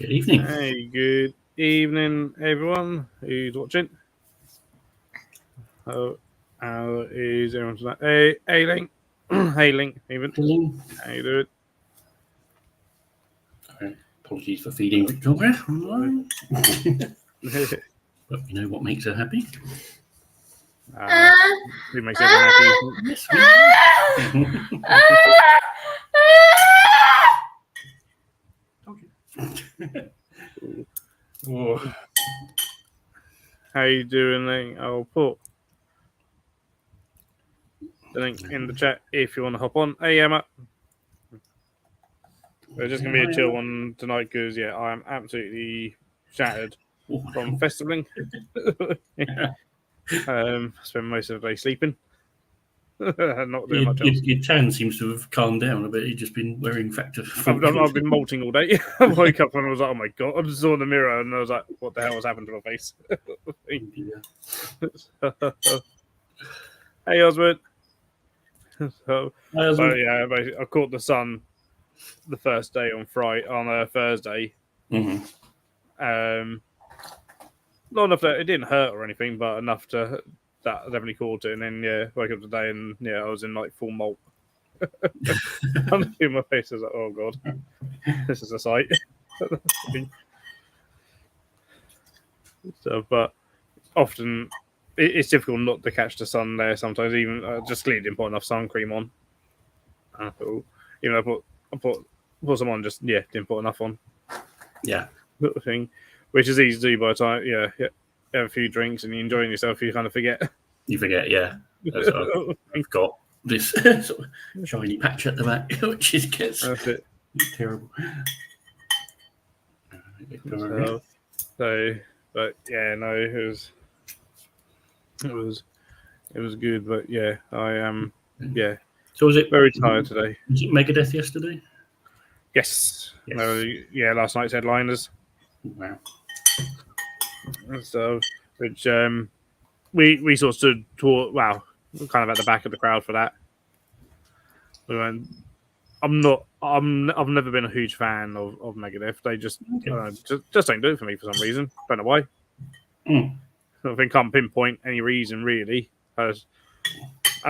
Good evening. Hey, good evening, everyone who's watching. How is everyone tonight? Hey, Link. Hey, Link, even. Hello. How you doing? Apologies for feeding Victoria online. But you know what makes her happy? Who makes everyone happy? Yes, oh. How you doing, Link? I'll put the link in the chat if you want to hop on. Hey, Emma. We're just going to be a chill one tonight because, yeah, I am absolutely shattered from festivaling. Spend most of the day sleeping. Not doing much else. Your tan seems to have calmed down a bit. You've just been wearing Factor. I've been molting all day. I woke up and I was like, oh my god. I just saw in the mirror and I was like, what the hell has happened to my face? Hey, Oswald. Yeah, I caught the sun the first day on Thursday. Mm-hmm. Not enough that it didn't hurt or anything, but enough to that I definitely caught it. And then woke up today and I was in like full molt. In my face, I was like, oh god, this is a sight. So, but often it's difficult not to catch the sun there. Sometimes even just clearly didn't put enough sun cream on. Even though I put some on, just didn't put enough on. Yeah, thing, which is easy to do by the time you have a few drinks and you're enjoying yourself. You kind of forget. You forget, yeah. I've got this sort of shiny patch at the back, which is That's it. Terrible. But yeah, no, it was good, but yeah, I am So was it very tired today? Was it Megadeth yesterday? Yes. No, last night's headliners. Wow. So, which we sort of stood toward, kind of at the back of the crowd for that. We went. I've never been a huge fan of Megadeth. They just just don't do it for me for some reason. Don't know why. I think I can't pinpoint any reason really. I've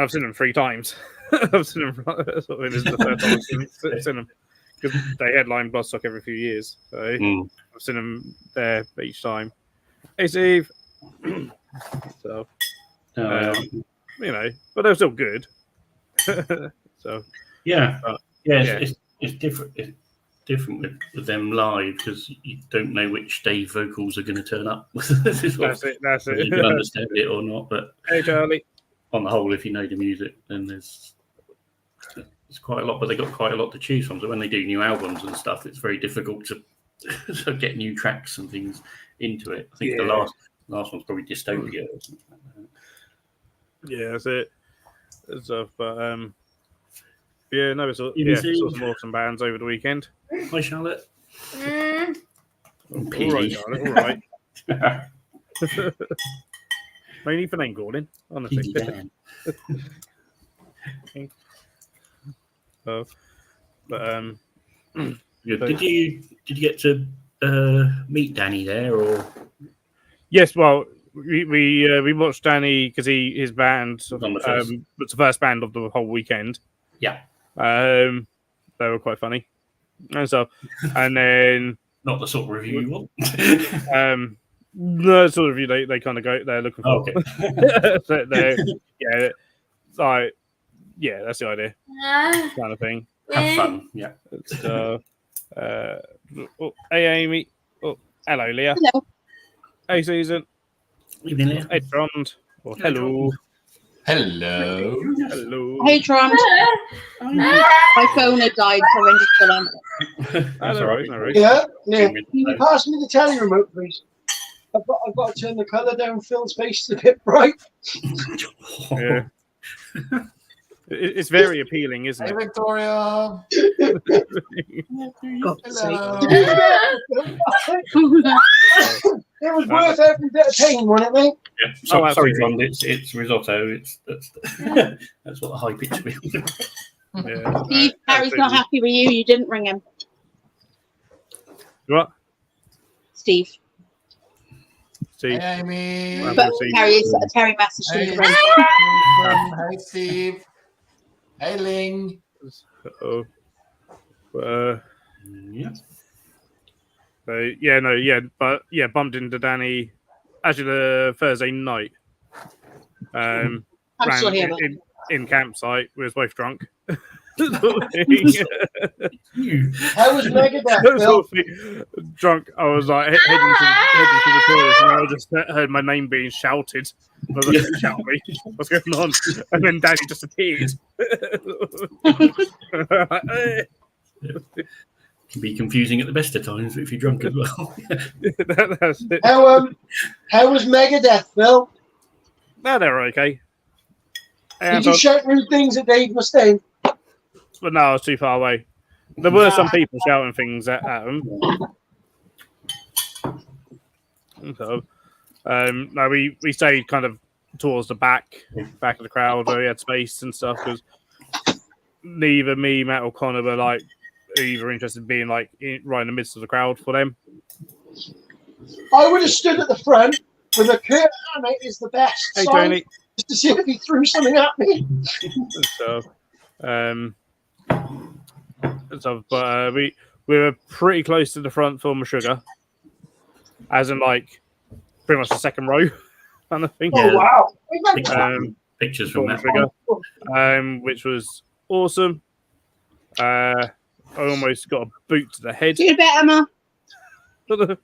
seen them 3 times. I've seen them. This is the third time I've seen them because they headline Bloodstock every few years. So I've seen them there each time. Hey, Steve. So, but they're still good. So it's different. It's different with them live because you don't know which day vocals are going to turn up. That's it. You can understand it or not, but hey, Charlie. On the whole, if you know the music, then there's quite a lot. But they got quite a lot to choose from. So when they do new albums and stuff, it's very difficult to get new tracks and things into it. I think the last one's probably Dystopia or something like that. Yeah, that's it. Stuff, but we saw some awesome bands over the weekend. Hi, Charlotte. All right, Charlotte. All right. Mainly for name calling, honestly. Did you get to meet Danny there or? Yes, well, we watched Danny because his band was the first band of the whole weekend. Yeah, they were quite funny, and then not the sort of review you want. No sort of review they kind of go. They're looking for. Okay. That's the idea. Kind of thing. Have fun. Yeah. Hey, Amy. Oh, hello, Leah. Hello. Hey, Susan. Evening, Leah. Hey, Trond. Hello. Hello. Hello. Hey, Trond. My phone had died, so I'm just going. That's all right. No worries. Yeah. Can you pass me the telly remote, please? I've got to turn the colour down. Phil's face is a bit bright. Yeah. It's very appealing, isn't Hey, it? Victoria. It was worth every bit of pain, wasn't it, mate? Yeah. Sorry, John. It's risotto. That's what the high pitch means. Yeah. Steve, Harry's not happy with you. You didn't ring him. What? Steve. Steve. Hey, Amy. Well, But Steve. Terry messaged Hey, him. Hi, Steve. Hey, Ling. Uh-oh. Yeah. But bumped into Danny actually the Thursday night. I'm ran still here. in campsite. We was both drunk. How was Megadeth, Phil? Drunk. I was like heading to the toilet, and I just heard my name being shouted. I was like, "Shout at me! What's going on?" And then Danny just appeared. Can be confusing at the best of times if you're drunk as well. That's it. How was Megadeth, Phil? No, they were okay. Did you shout rude things at Dave Mustaine? But no, I was too far away. There were some people shouting things at them. So, no, we stayed kind of towards the back of the crowd where we had space and stuff because neither me, Matt, or Connor were like either interested in being like right in the midst of the crowd for them. I would have stood at the front with a Kurt Hammett is the best Hey, song, Tony. just to see if he threw something at me. But we were pretty close to the front for my sugar, as in like pretty much the second row kind of thing. Oh, wow. Pictures from that. Sugar, which was awesome. I almost got a boot to the head. Do you bet, Emma? All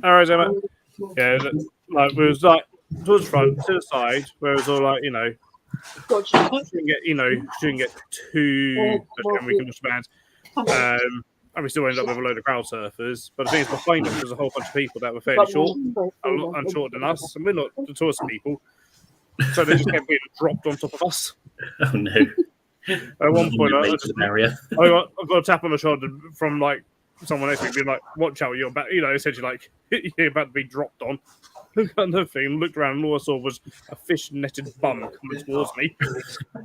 right, Emma. Yeah, like we was like towards the front, to the side, where it was all like, shouldn't get too much, and we can watch the band. And we still ended up with a load of crowd surfers. But the thing is, behind us was a whole bunch of people that were fairly short, a lot shorter than us, and we're not the tallest people. So they just kept being dropped on top of us. Oh no! At one point, I got a tap on the shoulder from like someone next to me, being like, "Watch out, you're about," essentially like you're about to be dropped on. Kind of thing. Looked around, and all I saw was a fish-netted bum coming towards me,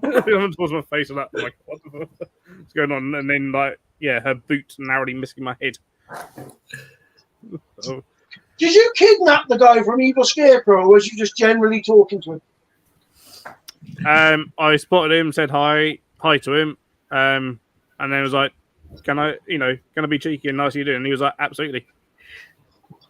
coming towards my face, and that like, what the fuck is going on? And then like, her boot narrowly missing my head. Oh. Did you kidnap the guy from Evil Scarecrow, or was you just generally talking to him? I spotted him, said hi to him, and then was like, "Can I be cheeky and nice you doing?" And he was like, "Absolutely."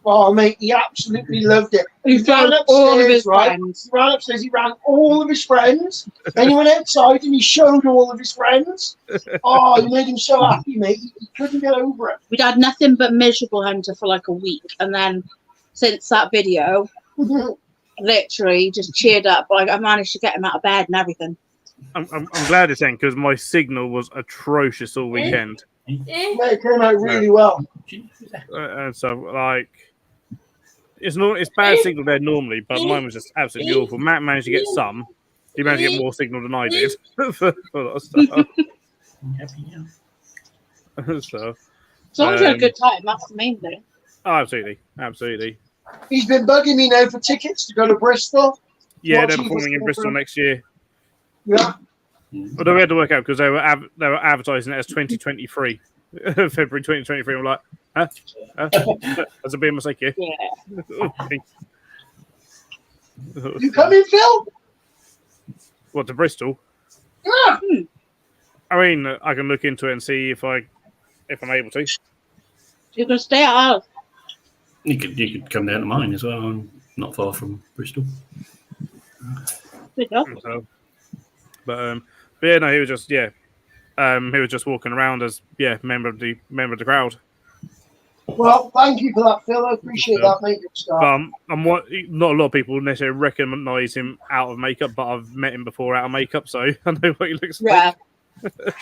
Oh, mate, he absolutely loved it. He ran all of his friends. He ran upstairs, he ran all of his friends. Then he went outside and he showed all of his friends. Oh, he made him so happy, mate. He couldn't get over it. We'd had nothing but miserable Hunter for like a week. And then since that video, literally just cheered up. Like I managed to get him out of bed and everything. I'm glad it's in because my signal was atrocious all weekend. It came out really well. And so, like, it's bad signal there normally, but mine was just absolutely awful. Matt managed to get some. He managed to get more signal than I did for a lot of stuff. So, as long as you had a good time, that's the main thing. Oh, absolutely. He's been bugging me now for tickets to go to Bristol. Yeah, they're performing in Bristol next year. Yeah. Although we had to work out because they were advertising it as 2023, February 2023. I'm like, huh? That's a bit of a mistake here. Yeah. You coming, Phil? What, to Bristol? Yeah. I mean, I can look into it and see if I'm able to. You're gonna stay at ours. You could come down to mine as well. I'm not far from Bristol. Good job. So, but yeah, no, he was just walking around as member of the crowd. Well, thank you for that, Phil. I appreciate that, mate. Not a lot of people necessarily recognise him out of makeup, but I've met him before out of makeup, so I know what he looks like. And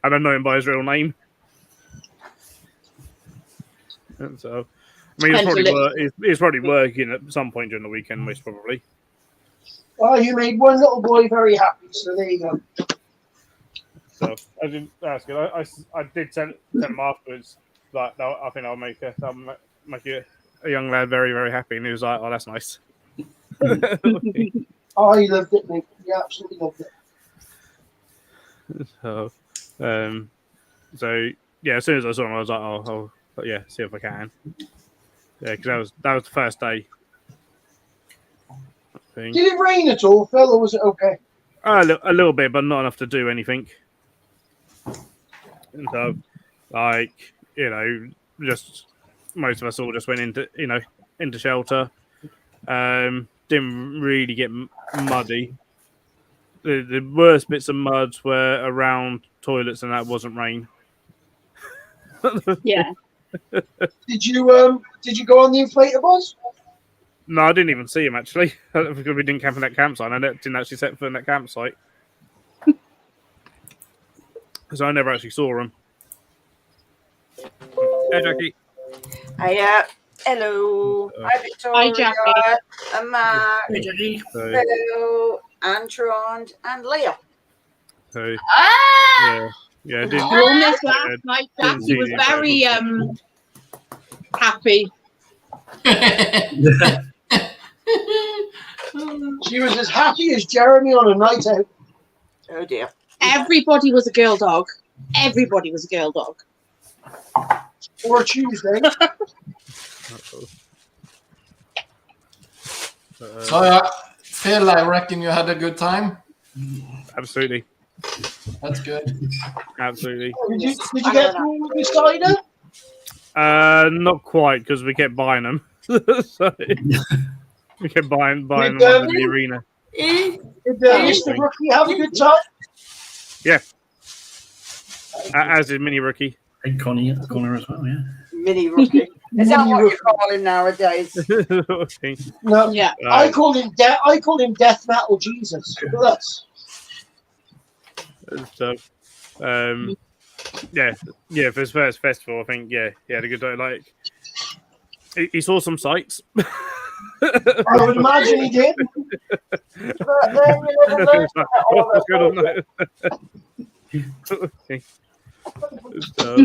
I know him by his real name. And so, I mean, he's probably working at some point during the weekend, most probably. Well, you made one little boy very happy, so there you go. So I didn't ask it. I did tell him afterwards that no, I think I'll make a young lad very, very happy, and he was like, "Oh, that's nice." Oh, he loved it, mate. He absolutely loved it. So yeah, as soon as I saw him, I was like, I'll see if I can. Yeah, because that was the first day. Thing. Did it rain at all, Phil, or was it okay? A little bit, but not enough to do anything. And so, like, just most of us all just went into shelter. Didn't really get muddy. The worst bits of mud were around toilets, and that wasn't rain. Yeah. Did you go on the inflatables? No, I didn't even see him actually because we didn't camp in that campsite. I didn't actually set foot in that campsite, so I never actually saw him. Hey, Jackie. Hiya. Hello. Hi, Victoria. Hi, Jackie. And Mark. Hey, Jackie. So, Hello. And Trond. And Leah. so Ah! yeah, I didn't. We all missed last night. Didn't Jackie see was you. very happy. She was as happy as Jeremy on a night out. Oh, dear. Everybody was a girl dog. Everybody was a girl dog. Or a Tuesday. So, Phil, I reckon you had a good time. Absolutely, That's good. absolutely. Did you get through with the cider? Not quite because we kept buying them. So, we kept buying them Did, under the arena. Did Mr. Rookie have a good time? As did Mini Rookie. And Connor as well, yeah. Mini rookie. Is that what you call him nowadays? No. Yeah. I call him Death Metal Jesus. That's So, yeah, for his first festival, I think, he had a good day. Like, he saw some sights. I would imagine he did. But then you never learn that all What's going on the there? So,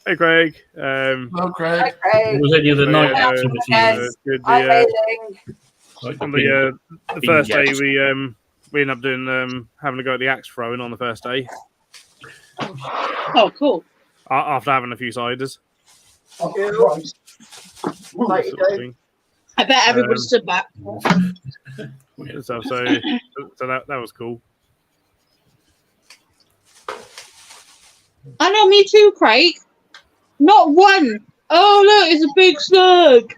hey, Craig. Hello, Craig. Okay. Was any other night Yeah. activity? Yes. Good, I'm ailing. Like on the the first day, Yes. we ended up doing having to go at the axe throwing on the first day Oh, cool. after having a few ciders. Oh, Christ. Like you Sort of do. thing. I bet everybody Um, stood back. So that was cool. I know, me too, Craig. Not one. Oh, look, it's a big slug.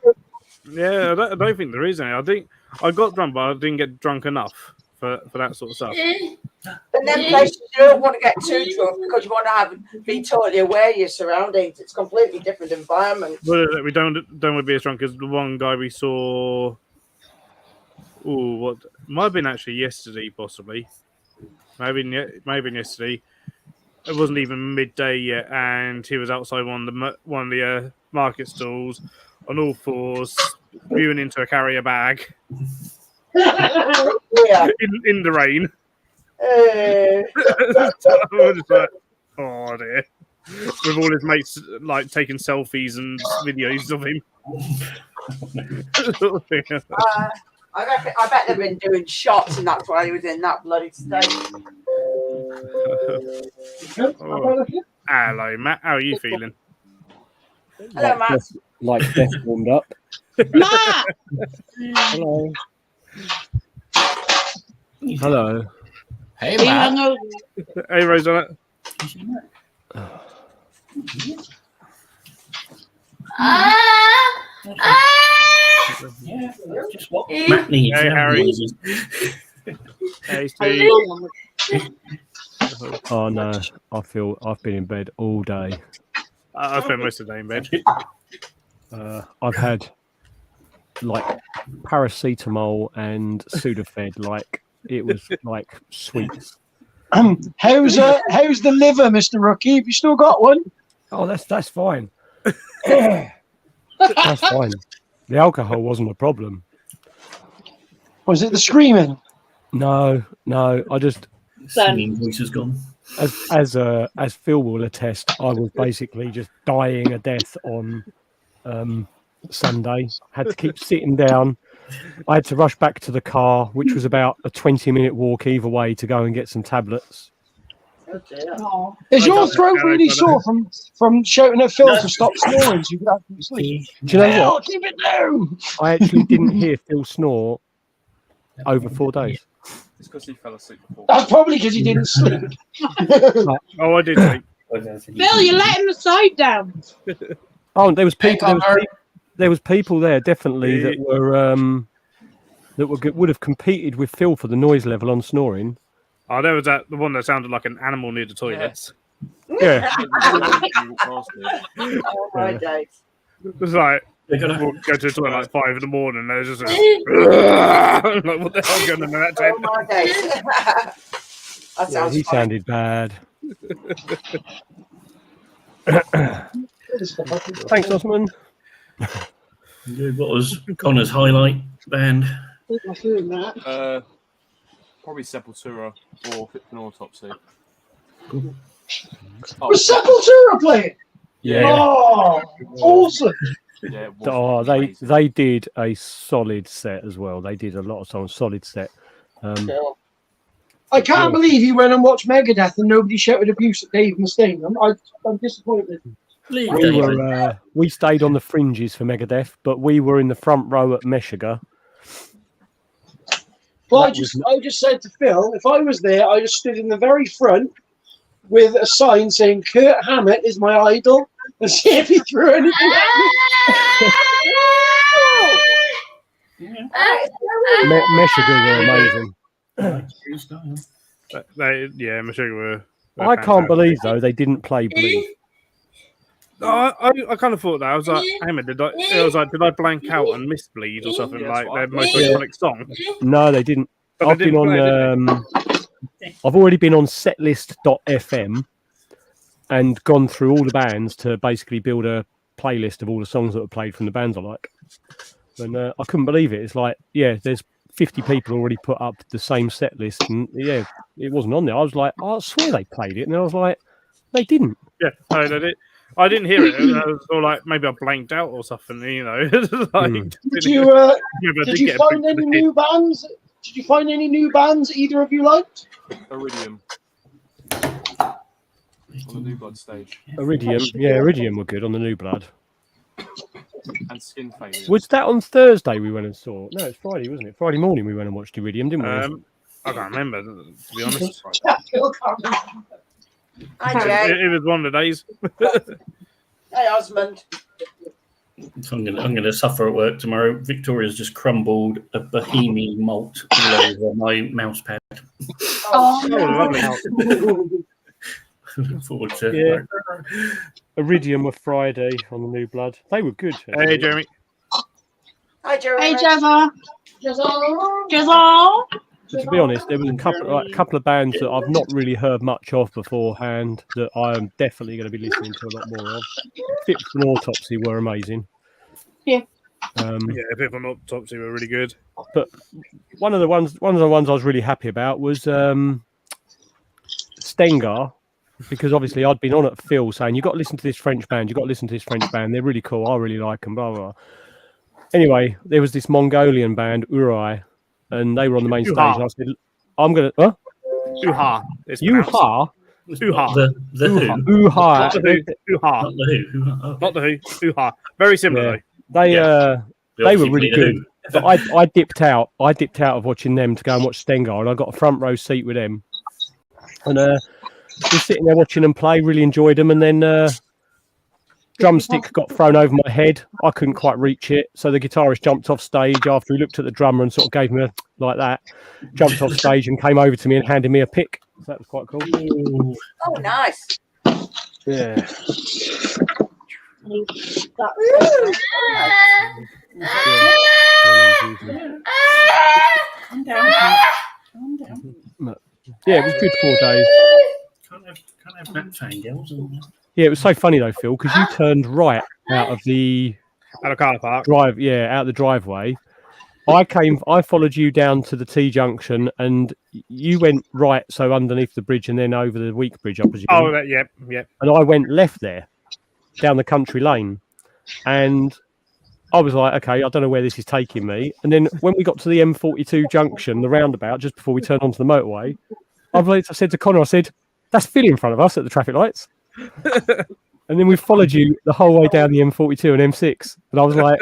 Yeah, I don't think there is any. I think I got drunk, but I didn't get drunk enough for that sort of stuff. And then places you don't want to get too drunk because you want to be totally aware of your surroundings. It's a completely different environment. But we don't want to be as drunk as the one guy we saw. Ooh, what might have been actually yesterday, possibly. Maybe yesterday. It wasn't even midday yet, and he was outside one of the market stalls on all fours, viewing into a carrier bag Yeah. in the rain. Uh, I was just like, oh dear. With all his mates like taking selfies and videos of him. I bet they've been doing shots, and that's why he was in that bloody state. Hello, Matt. How are you feeling? Hello, Matt. Like death warmed up. Matt! Hello. Hello. Hey, Are you Matt. hungover? Hey, Rosanna. Yeah, that's just what Matt needs. Hey, yeah. Harry. Hey, Steve. Oh no, I've been in bed all day. I spent most of the day in bed. I've had like paracetamol and Sudafed. Like it was like sweets. How's the liver, Mr. Rookie? Have you still got one? Oh, that's fine. That's fine. The alcohol wasn't a problem. Was it the screaming? No. I just Singing voice has gone. as Phil will attest, I was basically just dying a death on Sunday. Had to keep sitting down. I had to rush back to the car, which was about a 20-minute walk either way to go and get some tablets. Oh dear. Oh. Is I your don't throat know, really but- sore from shouting at Phil to stop snoring so you can actually sleep? Do you know Phil, what? keep it down! I actually didn't hear Phil snore over 4 days. It's because he fell asleep before. That's probably because he didn't sleep. Oh, I did sleep. Phil, you're letting the side down. Oh, there was Hey, people. Connor. There was people there definitely that would have competed with Phil for the noise level on snoring. Oh, there was the one that sounded like an animal near the toilets. Yeah, Oh my days. It was like, They're gonna. we'll go to the toilet like 5 in the morning, and there's just like, what the hell's going on in that Oh tent? my days. That yeah, sounds he funny. sounded bad. Thanks, Osman. What was Connor's highlight band? Keep my food in that. Probably Sepultura or Fit for an Autopsy. Was Sepultura playing? Yeah. Oh, awesome. Yeah, it was Oh, amazing. they did a solid set as well. They did a lot of songs, solid set. I can't believe you went and watched Megadeth and nobody shouted abuse at Dave Mustaine. I'm disappointed. We stayed on the fringes for Megadeth, but we were in the front row at Meshuggah. Well, That I just said to Phil, if I was there, I just stood in the very front with a sign saying Kurt Hammett is my idol and see if he threw anything at me. Meshuggah were amazing. Meshuggah were I can't fantastic. believe though they didn't play Bleed. I kind of thought that. I was like, hey man, did I blank out and miss Bleed or something Yeah, like that's their what most I thought. iconic song? No, they didn't. But I've they been didn't play it, on. I've already been on setlist.fm and gone through all the bands to basically build a playlist of all the songs that were played from the bands I like. And I couldn't believe it. It's like, yeah, there's 50 people already put up the same set list, and yeah, it wasn't on there. I was like, I swear they played it, and I was like, they didn't. Yeah, no, they did. I didn't hear it. I was all like, maybe I blanked out or something, you know. Like, Did you find any new bands? Did you find any new bands either of you liked? Iridium. On the New Blood stage. Iridium, yeah, Iridium were good on the New Blood. And Skin Failure. Was that on Thursday we went and saw? No, it's Friday, wasn't it? Friday morning we went and watched Iridium, didn't we? I can't remember, to be honest. Phil can't remember. Hi, Jay. It was one of the days. Hey, Osmond. So I'm gonna suffer at work tomorrow. Victoria's just crumbled a Bohemian malt all over my mouse pad. Oh, lovely. Look forward to Yeah. Iridium were Friday on the New Blood. They were good. Hey, Jeremy. Hi, Jeremy. Hey, Jezza. Jizzle. But to be honest, there was a couple of bands that I've not really heard much of beforehand that I am definitely going to be listening to a lot more of. Fit for an Autopsy were amazing. Yeah. Yeah, people on Autopsy were really good. But one of the ones I was really happy about was Stengar, because obviously I'd been on at Phil saying, you've got to listen to this French band, they're really cool, I really like them, blah, blah, blah. Anyway, there was this Mongolian band, Urai, and they were on the main stage, and I said, I'm going to... Huh? Uha. Uha? Uha. The Who. Uha. Not the Who. Uha. Not the Who. Oh, Not the Who. Uha. Very similar, Yeah. They were obviously really play The good. Who. But I dipped out. I dipped out of watching them to go and watch Stengar, and I got a front row seat with them. And just sitting there watching them play, really enjoyed them. And then drumstick got thrown over my head. I couldn't quite reach it, so the guitarist jumped off stage after he looked at the drummer and sort of gave me a like that. Jumped off stage and came over to me and handed me a pick. So that was quite cool. Oh, nice. Yeah. Calm down. Calm down. Yeah, it was good 4 days. Can't have that tangles. Yeah, it was so funny though, Phil, because you turned right out of the At a car park. out of the driveway. I followed you down to the T junction, and you went right, so underneath the bridge and then over the Week Bridge, I presume. Oh, yep. And I went left there, down the country lane, and I was like, okay, I don't know where this is taking me. And then when we got to the M42 junction, the roundabout, just before we turned onto the motorway, I said to Connor, I said, That's Phil in front of us at the traffic lights. And then we followed you the whole way down the M42 and M6. And I was like,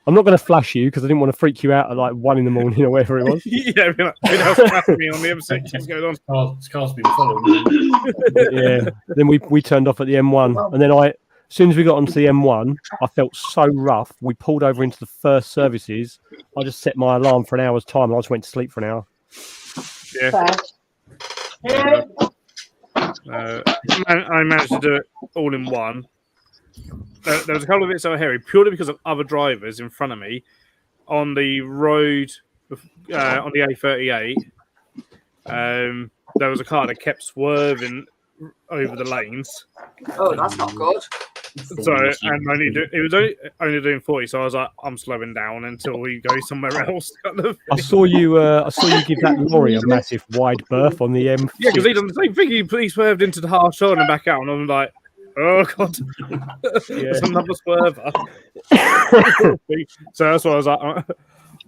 I'm not going to flash you because I didn't want to freak you out at like 1 in the morning or whatever it was. Yeah, else flapping me on the M6. What's going on? This car's been following. Yeah. Then we turned off at the M1. And then as soon as we got onto the M1, I felt so rough. We pulled over into the first services. I just set my alarm for an hour's time and I just went to sleep for an hour. Yeah. I managed to do it all in one. There was a couple of bits that were hairy, purely because of other drivers in front of me on the road on the A38. There was a car that kept swerving over the lanes. Oh, that's not good. So, and it was only doing 40, so I was like, I'm slowing down until we go somewhere else. Kind of. I saw you give that lorry a massive wide berth on the M. Yeah, because he done the same thing. He swerved into the hard shoulder and back out, and I'm like, oh god, it's another swerver. So that's why I was like,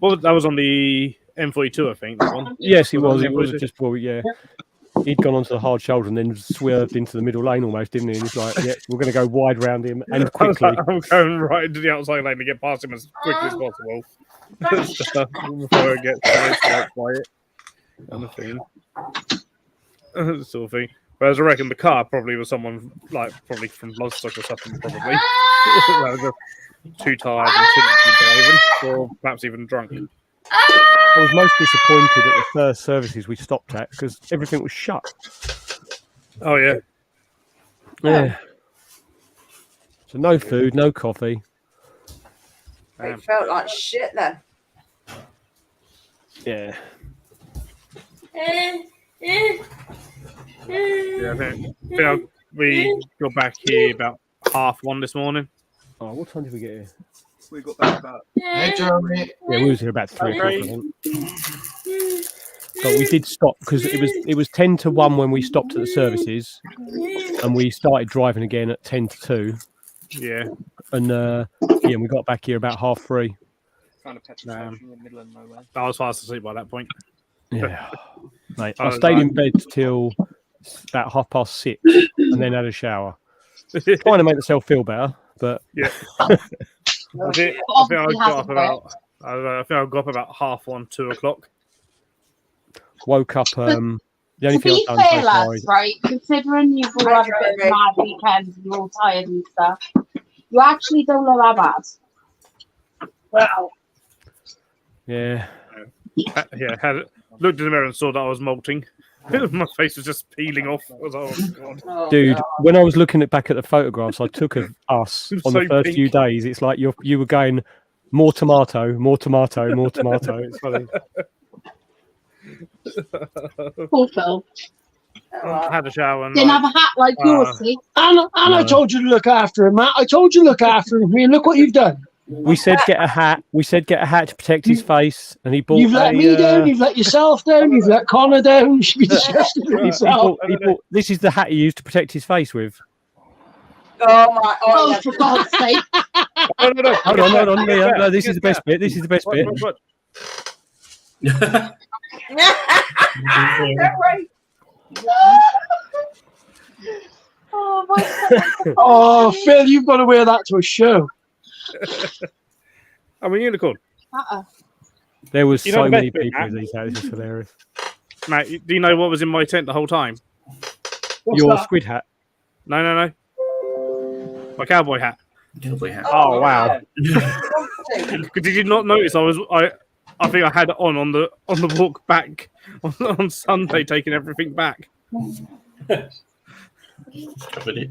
well, that was on the M42, I think. That one. Yes, it was. It was just he'd gone onto the hard shoulder and then swerved into the middle lane almost, didn't he? And he's like, yeah, we're going to go wide round him and quickly. I'm going right into the outside lane to get past him as quickly as possible. Before I get by it. Kind of thing. Sort of thing. Whereas I reckon the car probably was someone, probably from Bloodstock or something, probably. That was just too tired and shouldn't be driving, or perhaps even drunk. I was most disappointed at the first services we stopped at because everything was shut. Oh, yeah. Yeah. So no food, no coffee. It felt like shit then. Yeah. Yeah, I think we got back here about 1:30 this morning. Oh, what time did we get here? We got back about. Hey, Jeremy. Yeah, we was here about 3 o'clock, I think. But we did stop because it was 10 to 1 when we stopped at the services, and we started driving again at 10 to 2. Yeah. And we got back here about 3:30. Found a petrol station in the middle of nowhere. I was fast asleep by that point. Yeah, mate. I stayed in bed till about 6:30, and then had a shower, trying to make myself feel better. But yeah, I think I got up about 1:30, 2 o'clock. Woke up. The only To thing be I've done fair, so far lads, is right, considering you've all had a bit of mad weekends and you're all tired and stuff, you actually don't look that bad. Wow. yeah. Looked in the mirror and saw that I was molting. My face was just peeling off. I was like, oh god. Oh, Dude, God. when I was looking back at the photographs I took of us on So the first pink. few days, it's like you were going more tomato, more tomato, more tomato. It's funny. Poor Phil. I had a shower and Didn't have a hat like yours, see? And I told you to look after him, Matt. I told you to look after him. And look what you've done. We said get a hat. We said get a hat to protect his face, and he bought. You've let me down. You've let yourself down. You've let Connor down. You should be disgusted with yourself. This is the hat he used to protect his face with. Oh my! Oh, yeah. for God's sake. no. Hold on. No, this is the best bit. This is the best bit. Right. Oh, my Oh, Phil, you've got to wear that to a show. I'm a unicorn. There was You know so the many best bit, people Matt? with these hats. This is hilarious. Mate, do you know what was in my tent the whole time? What's Your that? squid hat. No. My cowboy hat. Cowboy hat. Oh wow. Did you not notice I think I had it on the walk back on Sunday, taking everything back. Covered it.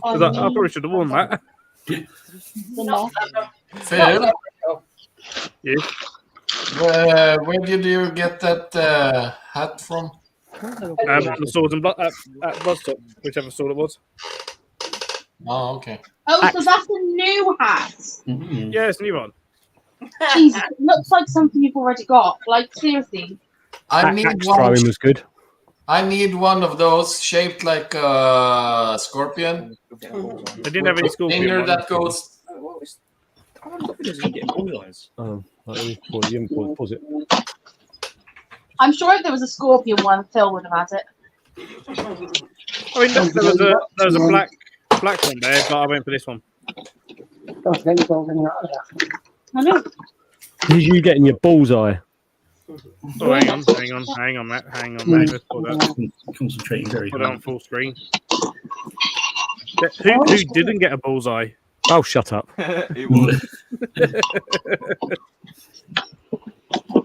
I probably should have worn that. Phil, Yeah. where did you get that hat from? The swords and blood at Bloodstock, whichever sword it was. Oh, okay. Oh, so that's a new hat. Mm. Yeah, it's a new one. Jesus, it looks like something you've already got. Like, seriously. I need Axe one. throwing was good. I need one of those shaped like a scorpion. They didn't have any scorpion Finger ones. that goes. I wonder if it doesn't get bullseyes. Oh, you haven't paused it. I'm sure if there was a scorpion one, Phil would have had it. I mean, there was a black one there, but I went for this one. Don't get the dog in out of there. I know. This is you getting your bullseye. Oh, hang on, Matt. Hang on, mate. Let's put that, Concentrating very put it on hard. full screen. Who didn't get a bullseye? Oh, shut up. It was.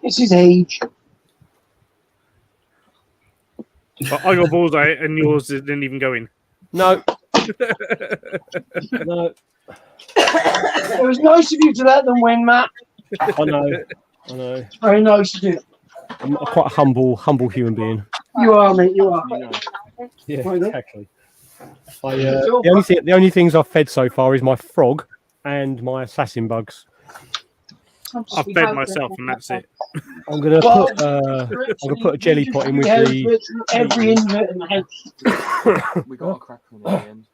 It's his age. I got a bullseye and yours didn't even go in. No. No. It was nice of you to let them win, Matt. I know. It's very nice of you. I'm quite a humble human being. You are, mate. You are. You know. Yeah, Why not? exactly. The only things I've fed so far is my frog and my assassin bugs. I fed myself and that's it. I'm gonna put a jelly pot in with the. every invert in the house. We got a crack on it at the end.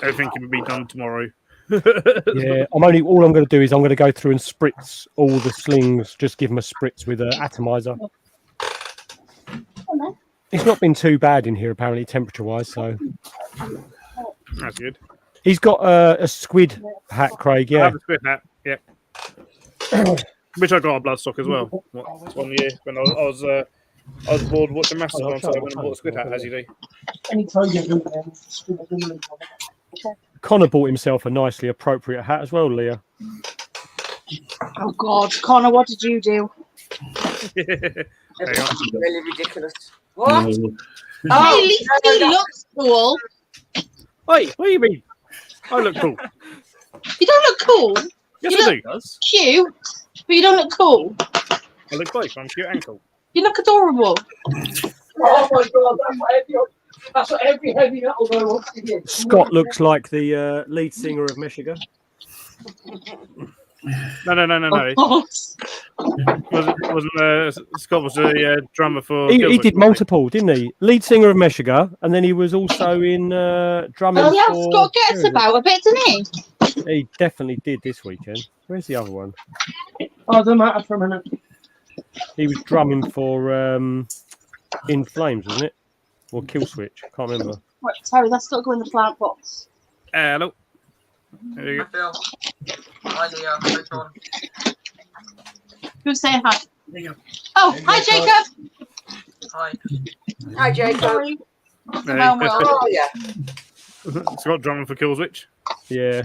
Everything can be done tomorrow. Yeah, all I'm going to do is I'm going to go through and spritz all the slings. Just give them a spritz with an atomizer. It's not been too bad in here apparently, temperature-wise. So That's good. he's got a squid hat, Craig. I Yeah, have a squid hat. Yep. Which I got a bloodstock as well. One year when I was bored watching Mastodon, so I went and bought a squid hat, as you do. Any time you do them, Connor bought himself a nicely appropriate hat as well, Leah. Oh God, Connor, what did you do? It's really ridiculous. What? No. Hey, Oh, at least he looks cool. Wait, what do you mean? I look cool. You don't look cool. Yes, You I look- do. Cute, but you don't look cool. I look both. I'm cute and cool. You look adorable. oh my God, that's what every heavy metal guy wants to hear. Scott looks like the lead singer of Meshuggah. No. Oh, Scott was the drummer for. He Killswitch, did wasn't multiple, didn't he? Lead singer of Meshuggah, and then he was also in drumming. oh yeah, for... Scott gets about a bit, doesn't he? He definitely did this weekend. Where's the other one? Oh, doesn't matter for a minute. He was drumming for In Flames, wasn't it? Or Killswitch? Can't remember. Right, Terry, let's not go in the plant box. Hello. There you go. Phil. Hi, Leah. Hi, John. Who's saying hi? Leah. Oh, Hey, hi, Jacob. Jacob. Hi. Hi, Jacob. Sorry. There Well, you go. well. Oh, yeah. Scott drumming for Killswitch. Yeah.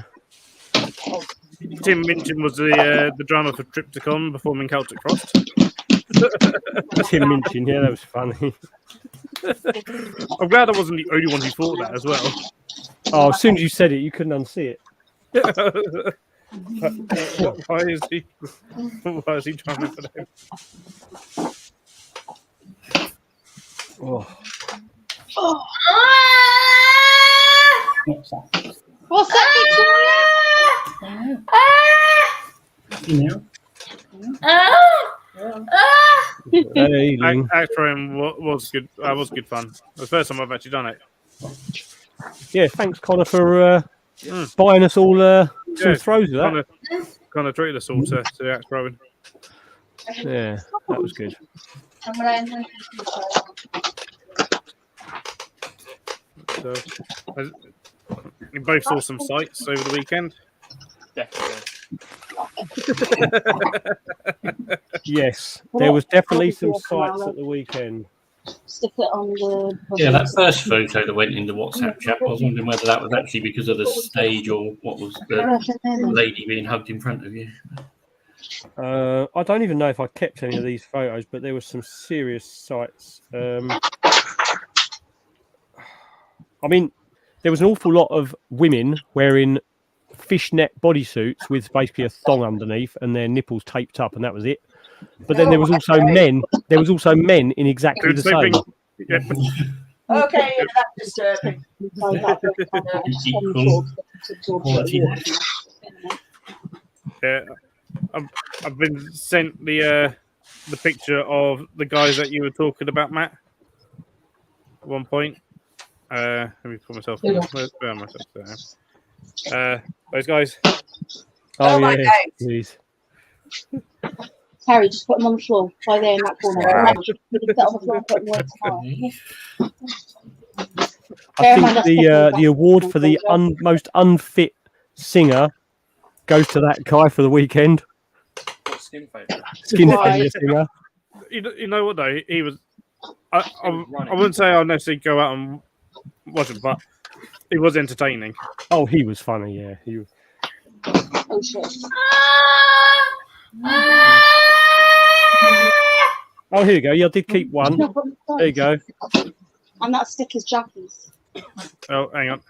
Tim Minchin was the drummer for Triptychon performing Celtic Frost. Tim Minchin, yeah, that was funny. I'm glad I wasn't the only one who thought that as well. Oh, as soon as you said it, you couldn't unsee it. Why is he drumming for them? Oh. What's that, Victoria? Hey, Ling. Acting was good. Was good fun. The first time I've actually done it. Yeah, thanks, Connor, for buying us all some Yeah, throws of that. Kind of treated us all to axe throwing. Yeah, that was good. So, you both saw some sights over the weekend. Definitely. Yes, there was definitely some sights at the weekend. Stick it on the. Yeah, that first photo that went in the WhatsApp chat, I was wondering whether that was actually because of the stage or what was the lady being hugged in front of you. I don't even know if I kept any of these photos, but there was some serious sights. I mean, there was an awful lot of women wearing fishnet bodysuits with basically a thong underneath and their nipples taped up, and that was it. But then there was also men. There was also men in exactly the same. Yep. Okay, yeah, that's disturbing. Yeah, I've been sent the picture of the guys that you were talking about, Matt. At one point, let me put myself. Where am I? Those guys. Oh, my yeah, days. please. Terry, just put them on the floor. Right there in that corner. Right. Put it on the floor, put them where it's high. I think the award for the most unfit singer goes to that guy for the weekend. What skin favourite? Skin Why? failure singer. You know what though? He was. I wouldn't say I'll necessarily go out and watch it, but it was entertaining. Oh, he was funny. Yeah, he was. Oh shit. Oh, here you go. Yeah, I did keep one. No, but There you go. and that stick is Jackie's. Oh, hang on.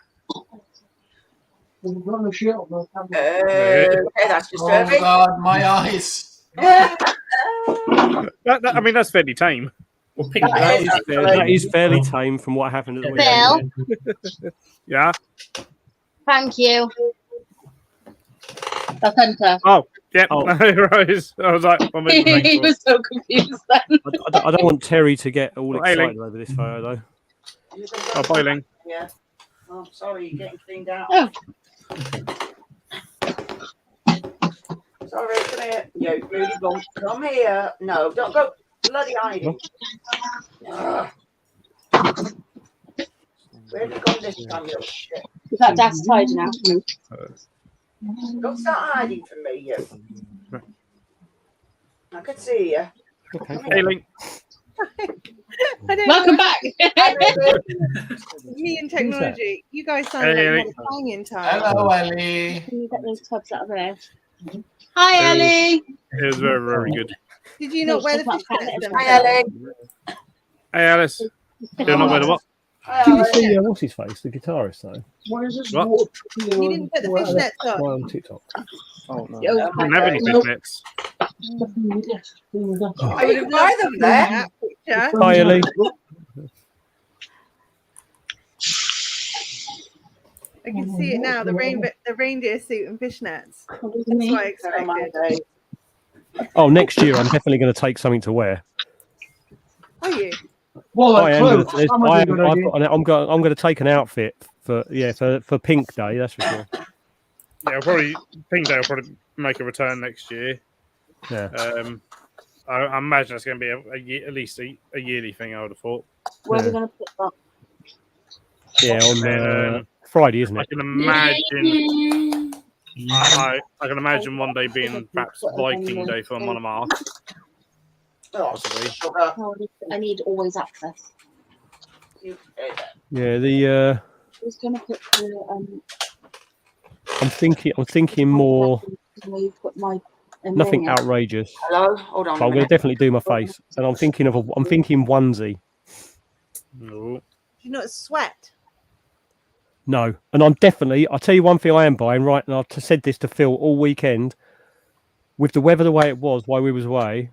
Okay, that's Oh disturbing. God, my eyes. I mean, that's fairly tame. Well, pink. That is That is fairly tame from what happened at the weekend. Yeah. Thank you. That's Hunter. Oh, yep. Oh. Right. I was like, what am I He doing for? was so confused then. I don't want Terry to get all Well, excited Aileen. over this photo, though. Oh, boiling. Yeah. Oh, sorry, you're getting cleaned out. Oh. Sorry, come here. You really bump. Come here. No, don't go bloody hiding. Ugh. Where have you gone this time, you shit? Is that Dad's tidy now? Don't start hiding from me, you. I can see you. Okay. Ailing. I don't Welcome know. back. Me and technology. You guys sound like Hey, you Ellie. had a banging time. Hello, Ellie. Can you get those tubs out of there? Hi, Ellie. It was very, very good. Did you not wear the That's not fishnets? bad. Hi, Ellie. Hey, Alice. Do not wear the what? Hi, Did you Ellie. see what's his face, the guitarist, though? Why is this What? water You didn't put the fishnets on. Why on TikTok? Oh no. Oh, I didn't have any fishnets. Oh, you can buy them there. Picture. Hi, Ellie. I can see it now. The reindeer suit and fishnets. That's what I Oh, my expected. days. Oh, next year I'm definitely going to take something to wear. Are you? Well, I am. clothes. Gonna, Some I of am them are good. I'm going to take an outfit for Pink Day. That's for sure. Yeah, I'll probably think they'll probably make a return next year. Yeah. I imagine it's going to be at least a yearly thing. I would have thought. Where are we Yeah. going to put that? Yeah, on Um, Friday, isn't I it? can imagine. I can imagine one day being perhaps Viking Day for Monomar. Oh, Possibly. sugar. Oh, I need always access. You say that. Yeah, the Who's going to put the I'm thinking more where you've got my nothing emblem? outrageous. Hello? Hold on But a I'm going to minute. definitely do my face, and I'm thinking onesie. No. Do you not sweat? No, and I'll tell you one thing I am buying right, and I've said this to Phil all weekend. With the weather the way it was while we was away,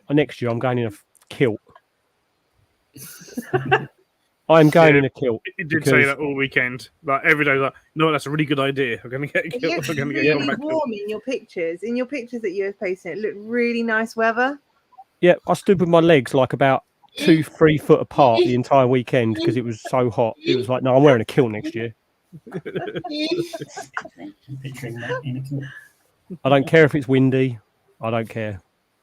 next year I'm going in a kilt. I'm going Yeah. in a kilt. It did say Because- that all weekend. Like every day, like, no, that's a really good idea. I'm going to get It killed. looked I'm going to get really killed back. warm in your pictures. In your pictures that you were posting, it looked really nice weather. Yeah, I stood with my legs like about 2-3 foot apart the entire weekend because it was so hot. It was like, no, I'm wearing a kilt next year. Picturing that in a kilt. I don't care if it's windy. I don't care.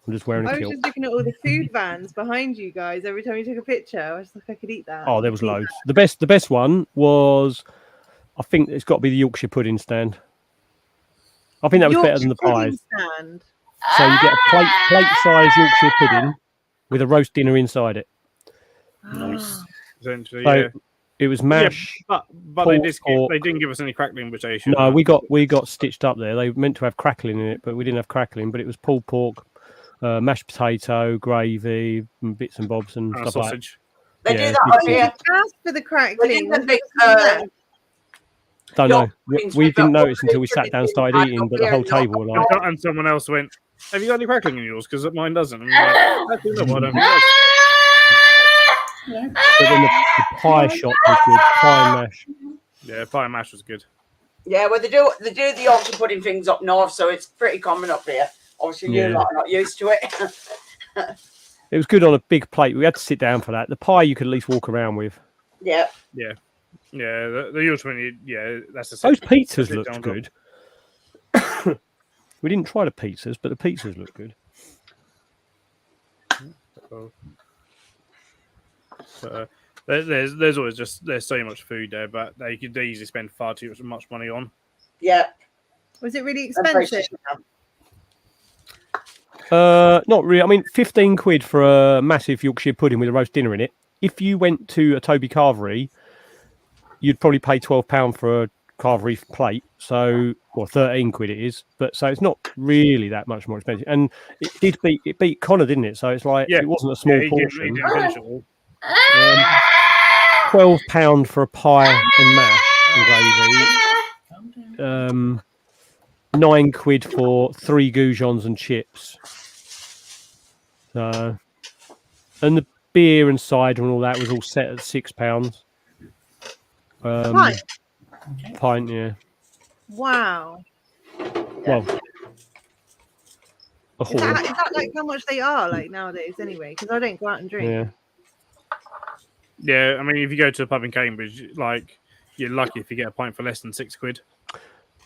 I'm just wearing I a was kilt. just looking at all the food vans behind you guys. Every time you took a picture, I was like, I could eat that. Oh, there was loads. The best one was, I think it's got to be the Yorkshire pudding stand. I think that was better than the Yorkshire pudding pies. stand. So you get a plate-sized Yorkshire pudding with a roast dinner inside it. Nice. Essentially, So yeah. it was mash. But pork, they didn't give us any crackling invitation. No, we got stitched up there. They meant to have crackling in it, but we didn't have crackling. But it was pulled pork, mashed potato, gravy, and bits and bobs and and a stuff like that. sausage. They Yeah, do that good on here. Ask for the They crackling. did the big, Don't know. Yorkshire We didn't pudding, notice until we sat down and started I eating, but don't the whole care, table were like, And someone else went, have you got any crackling in yours? Because mine doesn't. And I'm like, actually, no, I don't think it does. but then the pie shop was good. Pie and mash. Yeah, pie and mash was good. Yeah, well, they do the Yorkshire pudding things up north, so it's pretty common up here. Obviously, you Yeah. lot are not used to it. It was good on a big plate. We had to sit down for that. The pie you could at least walk around with. Yeah. Yeah, the usual one, yeah, that's the Those sit- pizzas sit looked down good. We didn't try the pizzas, but the pizzas looked good. There's always there's so much food there, but they could easily spend far too much money on. Yeah. Was it really them prices expensive? now. Not really. I mean, 15 quid for a massive Yorkshire pudding with a roast dinner in it. If you went to a Toby Carvery, you'd probably pay £12 for a Carvery plate. So, or 13 quid it is. But so it's not really that much more expensive. And it beat Connor, didn't it? So it's like it wasn't a small he portion. didn't finish it all. £12 for a pie and mash and gravy. 9 quid for 3 goujons and chips. And the beer and cider and all that was all set at £6. Pint? Pint, yeah. Wow. Well, a Is horn. that like how much they are like nowadays anyway? Because I don't go out and drink. Yeah. Yeah, I mean, if you go to a pub in Cambridge, like you're lucky if you get a pint for less than 6 quid.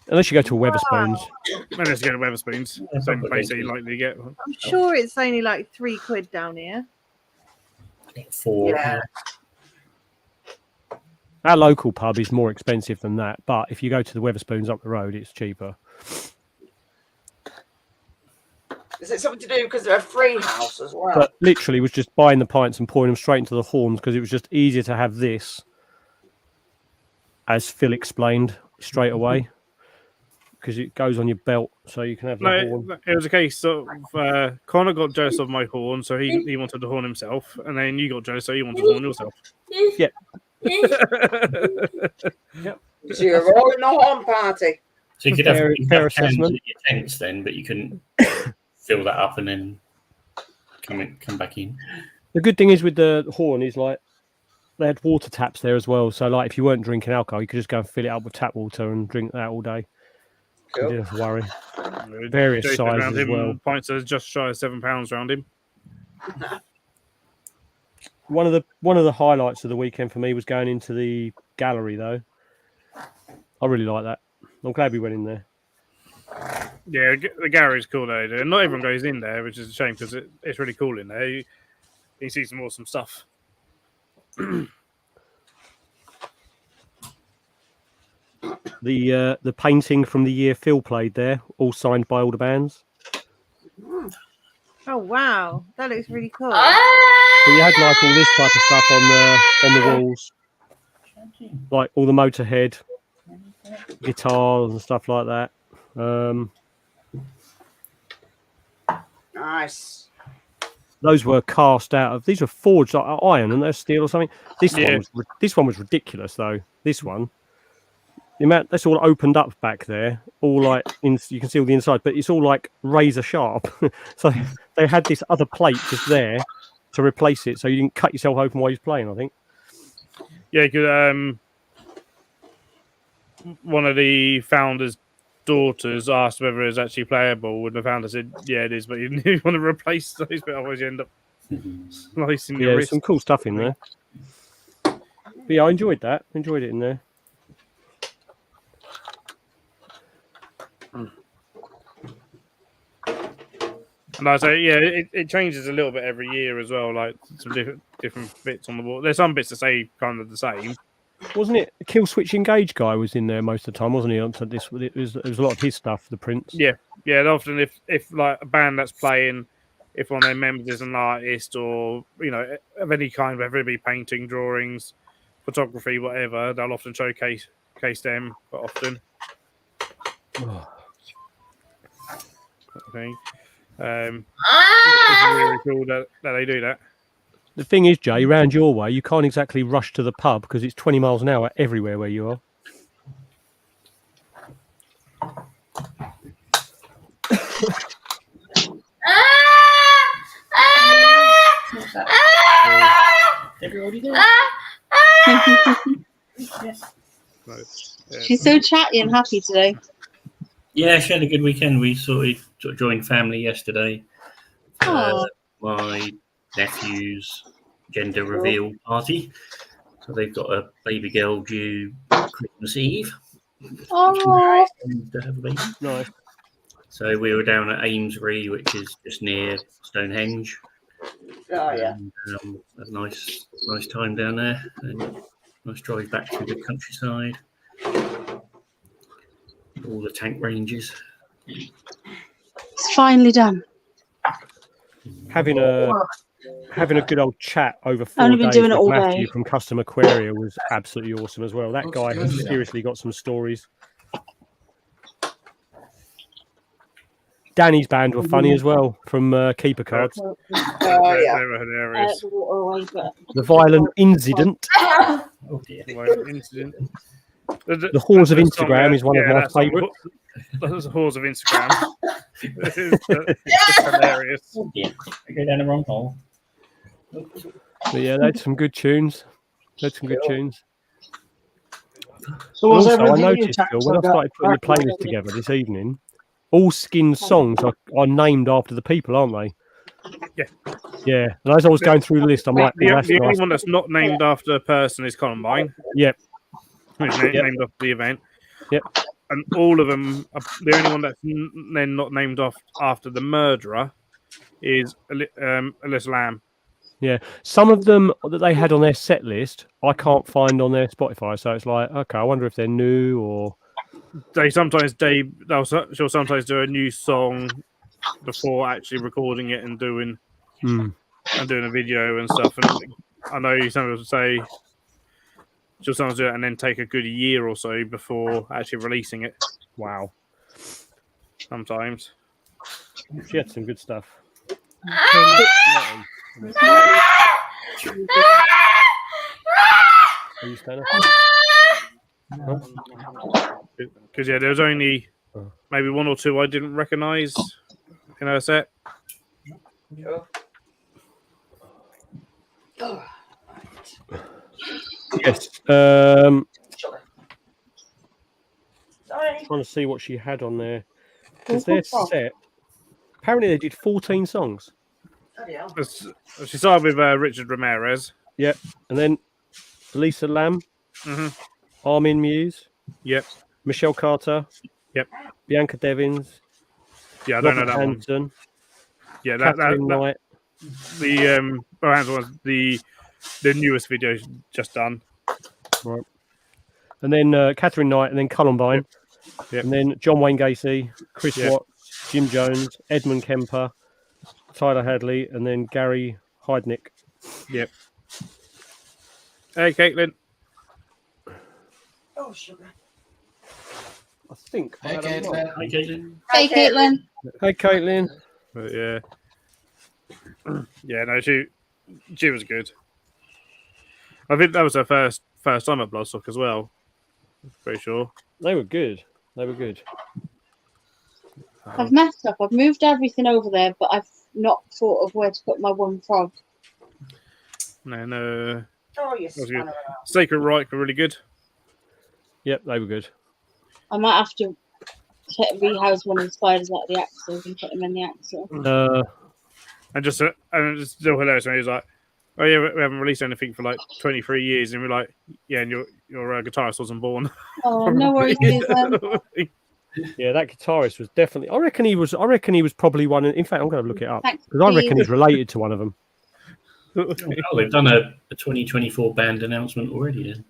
Unless you go to a Weatherspoons. Unless you go to Weatherspoons, same place that you likely get. I'm sure it's only like 3 quid down here. 4. Yeah. Our local pub is more expensive than that, but if you go to the Weatherspoons up the road, it's cheaper. Is it something to do because they're a free house as well? But literally was just buying the pints and pouring them straight into the horns because it was just easier to have this, as Phil explained, straight away. Because it goes on your belt, so you can have the horn. It was a case of Connor got jealous of my horn, so he wanted the horn himself, and then you got jealous, so you wanted the horn yourself. Yeah. So you're all in the horn party. So you could Fair- have, fair cans assessment. at your tents then, but you couldn't fill that up and then come back in. The good thing is with the horn is like they had water taps there as well. So like if you weren't drinking alcohol, you could just go and fill it up with tap water and drink that all day. You didn't have to worry. Various Jason sizes around as him, well. Pints are just shy of £7 round him. One of the highlights of the weekend for me was going into the gallery though. I really like that. I'm glad we went in there. Yeah, the gallery's cool though. And not everyone goes in there, which is a shame because it's really cool in there. You see some awesome stuff. The painting from the year Phil played there, all signed by all the bands. Oh wow, that looks really cool. But you had like all this type of stuff on the walls, like all the Motorhead guitars and stuff like that. Nice. Those were cast out of. These were forged out of iron and they're steel or something. This one was ridiculous though. This one, the amount that's all opened up back there, all like you can see all the inside, but it's all like razor sharp. So they had this other plate just there to replace it, so you didn't cut yourself open while you're playing. I think. Yeah, because one of the founders' daughters asked whether it was actually playable, and the founder said, "Yeah, it is, but you want to replace those, but otherwise you end up slicing your Yeah, wrist." some cool stuff in there. But yeah, I enjoyed that. Enjoyed it in there. And I say, yeah, it changes a little bit every year as well. Like some different bits on the wall. There's some bits that say kind of the same. Wasn't it the Kill Switch Engage guy was in there most of the time, wasn't he? So this it was a lot of his stuff, the prints. Yeah. And often if like a band that's playing, if one of their members is an artist or of any kind, whether it be painting, drawings, photography, whatever, they'll often showcase them quite often. I think. It's really cool that they do that. The thing is, Jay, round your way, you can't exactly rush to the pub because it's 20 miles an hour everywhere where you are. Everybody there? She's so chatty and happy today. Yeah, she had a good weekend. We sort of joined family yesterday. Aw. My nephew's gender reveal party. So they've got a baby girl due Christmas Eve. Oh, To have a baby. Nice. So we were down at Amesbury, which is just near Stonehenge. Oh yeah. And, had a nice time down there. And nice drive back through the countryside. All the tank ranges. It's finally done. Having a good old chat over 4 Only been days doing it with all Matthew day. from Custom Aquaria was absolutely awesome as well. That Looks guy has good, yeah. seriously got some stories. Danny's band were funny as well from Keeper Cards. Oh They yeah. were hilarious. The water away, but The Violent Incident. Oh dear. Like, incident. The Whores of That song, Instagram is one of my that song, favourites. That's the Whores of Instagram. It's hilarious. Oh dear. I go down the wrong hole. But yeah, they had some good tunes. So was Also, I everything you noticed, tapped Phil, when I like that? started putting the playlist together this evening, all Skin songs are named after the people, aren't they? Yeah. Yeah. And as I was going through the list, I'm like, The, oh, that's the only nice. one that's not named after a person is Columbine. Yep. It's Yep. named after the event. Yep. And all of them, the only one that's then not named after the murderer is Alyssa Lamb. Yeah. Some of them that they had on their set list, I can't find on their Spotify. So it's like, okay, I wonder if they're new or. She'll sometimes do a new song before actually recording it and doing a video and stuff. And I know you sometimes say she'll sometimes do it and then take a good year or so before actually releasing it. Wow. Sometimes. She had some good stuff. Are you standing? Because yeah, there was only maybe one or two I didn't recognise in her set. Yes. Sorry. Trying to see what she had on there. Because their set, apparently they did 14 songs. She started with Richard Ramirez. Yep. And then Lisa Lamb, Armin Muse, Yep. Michelle Carter, Yep. Bianca Devins, Yeah, I don't know Robert that one. Hanson, Yeah, that Catherine Knight. the Hands was the newest video just done. Right. And then Catherine Knight, and then Columbine. Yep. And then John Wayne Gacy, Chris Yep. Watts, Jim Jones, Edmund Kemper, Tyler Hadley, and then Gary Heidnick. Yep. Hey, Caitlin. Oh, sugar. I think. Hey, Caitlin. Hi, Caitlin. hey, Caitlin. Hey, Caitlin. But yeah. Yeah, no, she was good. I think that was her first time at Bloodstock as well. Pretty sure. They were good. They were good. I've messed up. I've moved everything over there, but I've not thought of where to put my one frog. And Oh, you was good. spanner. Sacred Reich were really good. Yep, they were good. I might have to rehouse one of the spiders out of the axles and put them in the axle. And it's still hilarious when he was like, "Oh yeah, we haven't released anything for like 23 years," and we're like, "Yeah, and your guitarist wasn't born." Oh, no worries, Susan. Yeah, that guitarist was definitely. I reckon he was probably one. In fact, I'm going to look it up Thanks, because I reckon Steve. he's related to one of them. Oh, they've done a 2024 band announcement already. Then.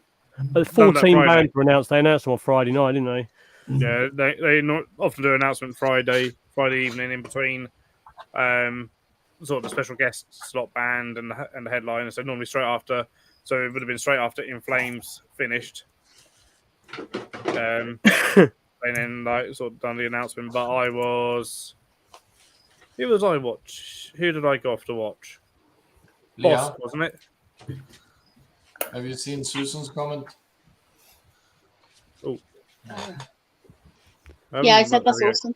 14 Friday. bands were announced. They announced them on Friday night, didn't they? Yeah, they not often do an announcement Friday evening in between, sort of the special guest slot band and the headliner. So normally straight after. So it would have been straight after In Flames finished. And then like sort of done the announcement. But I was. Who was I watch? Who did I go off to watch? Boss, Leah, wasn't it? have you seen Susan's comment? Yeah, I said that's awesome.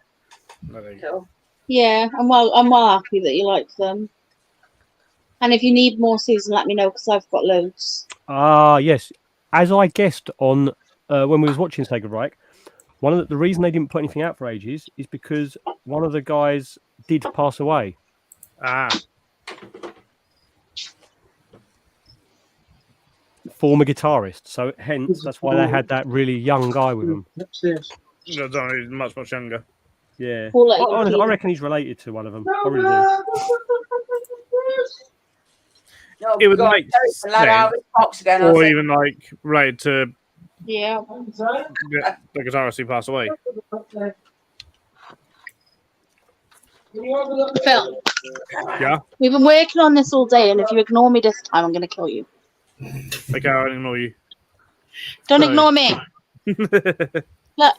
No, there you go. Cool. Yeah, I'm well happy that you like them. And if you need more, Susan, let me know because I've got loads. Yes. As I guessed on when we was watching Sacred Reich, the reason they didn't put anything out for ages is because one of the guys did pass away. Former guitarist, so hence that's why they had that really young guy with them. Upstairs. He's much younger. Yeah. We'll let you I see. reckon he's related to one of them. I really do. No, It would God, make Terry, let out sense, his box again. I or think. even like related to Yeah. the guitarist who passed away. Phil, Yeah. we've been working on this all day, and if you ignore me this time, I'm going to kill you. Okay, I'll ignore you. Don't So- ignore me. Look,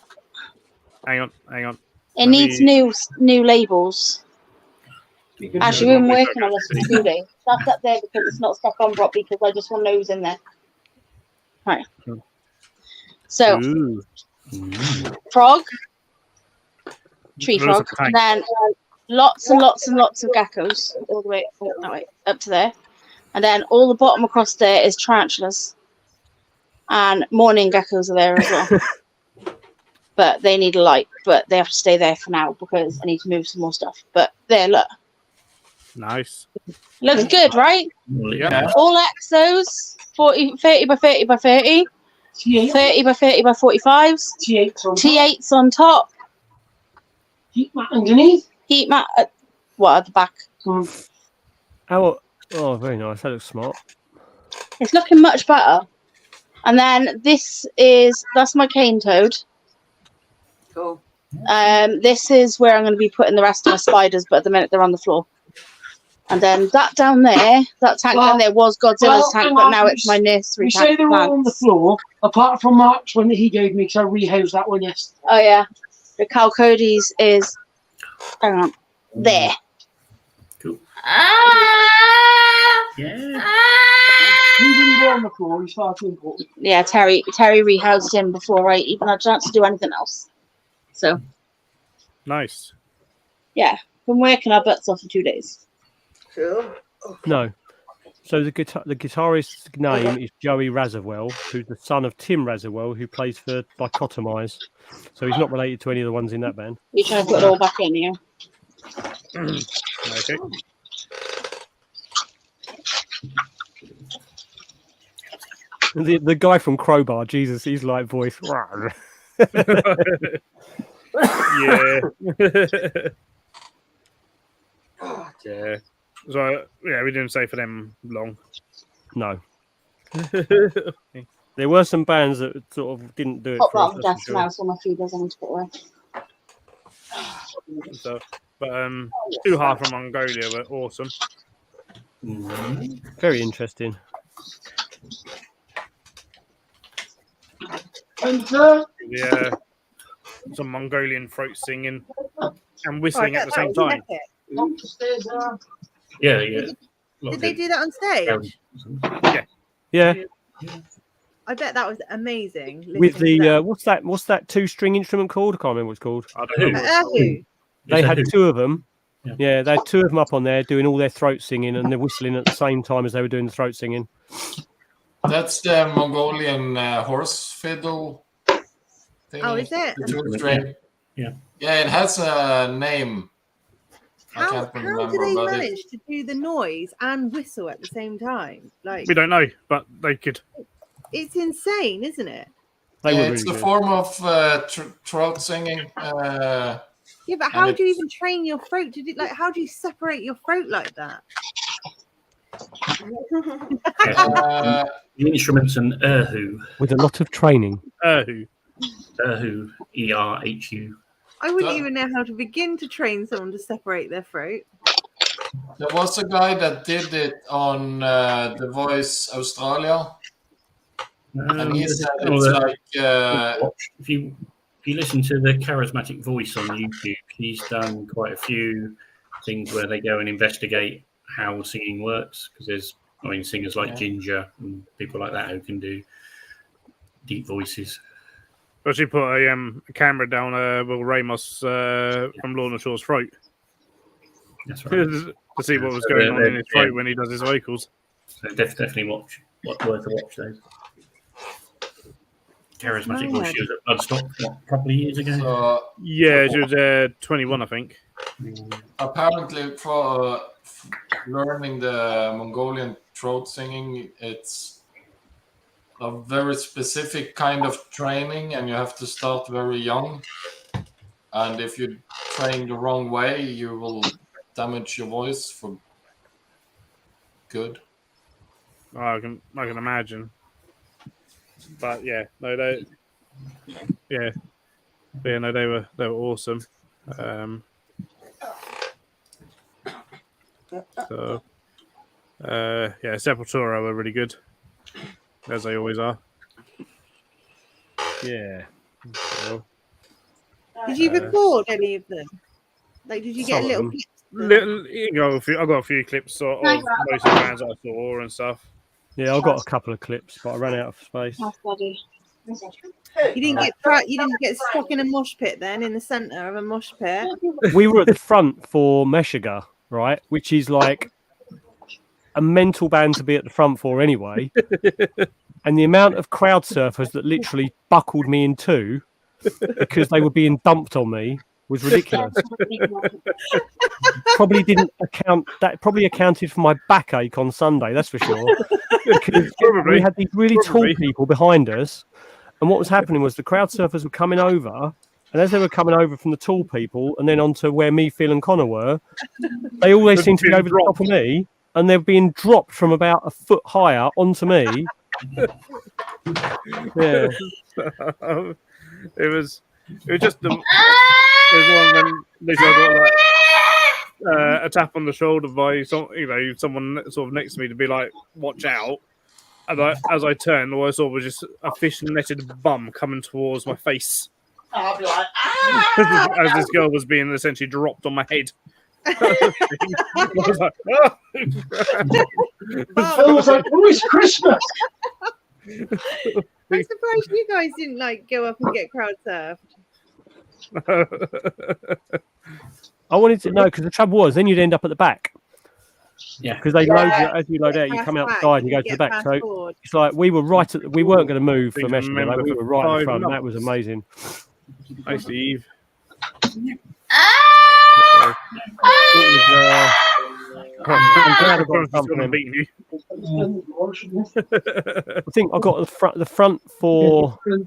Hang on. it Let needs me- new labels. Actually, we've been working on this for 2 days. That's up there because it's not stuck on properly because I just want those in there. Right. So, Ooh. frog, tree Looks frog, like a and then lots and lots and lots of geckos all the way that way up to there. And then all the bottom across there is tarantulas. And morning geckos are there as well. But they need a light, but they have to stay there for now because I need to move some more stuff. But there, look. Nice. Looks good, right? Yeah. All exos, 30 by 30 by 30, 30 by 30 by 45s, T8s on top, Heat mat underneath. heat mat at, at the back. Oh, very nice. That looks smart. It's looking much better. And then that's my cane toad. Cool. This is where I'm going to be putting the rest of my spiders, but at the minute they're on the floor. And then that down there, that tank down there was Godzilla's tank, but now it's my nursery You tank. say they're all on the floor, apart from Mark's one that he gave me because I rehoused that one yesterday. Oh yeah, the Calcodes is hang on there. Cool. Yeah. He didn't go on the floor, he's far too important. Yeah, Terry rehoused him before I even had a chance to do anything else. So Nice. yeah, been working our butts off for 2 days. Cool. No. So the guitarist's name is Joey Razawell, who's the son of Tim Razawell, who plays for Dichotomize. So he's not related to any of the ones in that band. You trying to put it all back in here? Okay. The guy from Crowbar, Jesus, he's like voice. Yeah. Yeah. So yeah, we didn't stay for them long. No. There were some bands that sort of didn't do it Pop for that us. on the that's desk for now, sure. so my feeders I need to put away. So, but Uha from Mongolia were awesome. Very interesting. And Yeah. Some Mongolian throat singing and Oh, I whistling bet at the that same was time. epic. Yeah, yeah. Did they do that on stage? Yeah. I bet that was amazing. With listening to the that. what's that 2-string instrument called? I can't remember what it's called. I don't know. Erhu. They had two of them. Yeah. Yeah, they had two of them up on there doing all their throat singing and they're whistling at the same time as they were doing the throat singing. That's the Mongolian horse fiddle thing. Oh, is it? The two-string. Yeah. Yeah, it has a name. I How can't do remember, they but manage to do the noise and whistle at the same time? Like, We don't know, but they could. it's insane, isn't it? They were it's really a good. form of throat singing. Yeah, but how do you even train your throat to do? Like, how do you separate your throat like that? The instrument's an erhu. With a lot of training. Erhu. Erhu. ERHU. I wouldn't That- even know how to begin to train someone to separate their throat. There was a guy that did it on The Voice Australia, and he said it's like if you listen to the Charismatic Voice on YouTube, he's done quite a few things where they go and investigate how singing works. Because there's, singers like Ginger and people like that who can do deep voices. But she put a camera down Will Ramos from Lorna Shaw's throat That's right. to see what was going on in his throat when he does his vocals. So definitely watch. Worth a watch those. Charismatic Voice. She was at Bloodstock a couple of years ago. so Yeah, she was 21, I think. apparently for learning the Mongolian throat singing, it's a very specific kind of training, and you have to start very young. And if you saying the wrong way, you will damage your voice for good. I can imagine. But yeah, no, they were awesome. So yeah, Sepultura were really good, as they always are. Yeah. So, Did you record any of them? Like, did you get a some of little them. clip? I got a few clips of most of the bands I saw and stuff. Yeah, I've got a couple of clips, but I ran out of space. That's bloody. You didn't get stuck in a mosh pit then, in the centre of a mosh pit. We were at the front for Meshuggah, right? Which is like a mental band to be at the front for anyway. And the amount of crowd surfers that literally buckled me in two because they were being dumped on me was ridiculous. Probably didn't account that. Probably accounted for my backache on Sunday. That's for sure. Because we had these really tall people behind us, and what was happening was the crowd surfers were coming over, and as they were coming over from the tall people and then onto where me, Phil, and Connor were, they always seemed to be over the top of me, and they're being dropped from about a foot higher onto me. Yeah, it was just the. It was one of them. They got like a tap on the shoulder by someone sort of next to me to be like, "Watch out!" And as I turned, all I saw was just a fish-netted bum coming towards my face. I'll be like, As this girl was being essentially dropped on my head. I was like, "Oh!" Phil was like, "Oh, it's Christmas." I'm surprised you guys didn't like go up and get crowd surfed. I wanted to know because the trouble was then you'd end up at the back. Yeah, because they load you as you load out, you come out the side and you go to the back. So it's like we were right at. We weren't going to move for Meshuggah. Like, we were right in the front. That was amazing. Hi, Steve. I'm glad I got someone beating you. I think I got the front for. I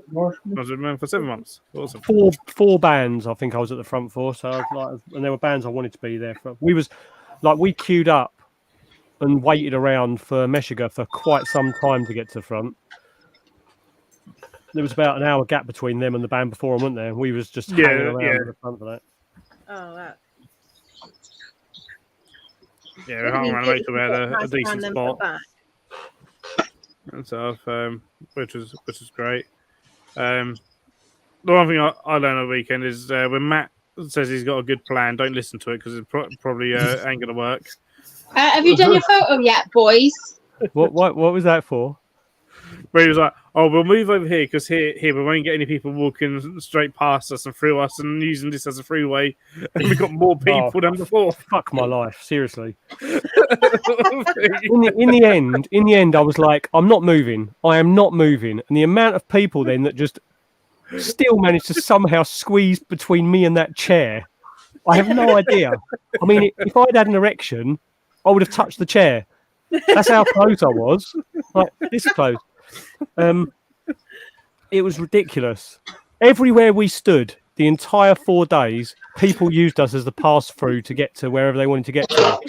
was with them for 7 months. Awesome. Four bands. I think I was at the front for. So I was like, and there were bands I wanted to be there for. We queued up and waited around for Meshuggah for quite some time to get to the front. There was about an hour gap between them and the band before them, wasn't there? We was just hanging around at the front for that. Oh, that. Yeah, we hung around to make sure we had a decent spot and stuff, which was great. The one thing I learned on the weekend is when Matt says he's got a good plan, don't listen to it because it probably ain't going to work. Have you done your photo yet, boys? What was that for? Where he was like, "Oh, we'll move over here because here we won't get any people walking straight past us and through us and using this as a freeway. And we've got more people than before." Fuck my life, seriously. in the end, I was like, "I'm not moving. I am not moving." And the amount of people then that just still managed to somehow squeeze between me and that chair, I have no idea. I mean, if I'd had an erection, I would have touched the chair. That's how close I was. Like this close. It was ridiculous. Everywhere we stood, the entire 4 days, people used us as the pass-through to get to wherever they wanted to get to.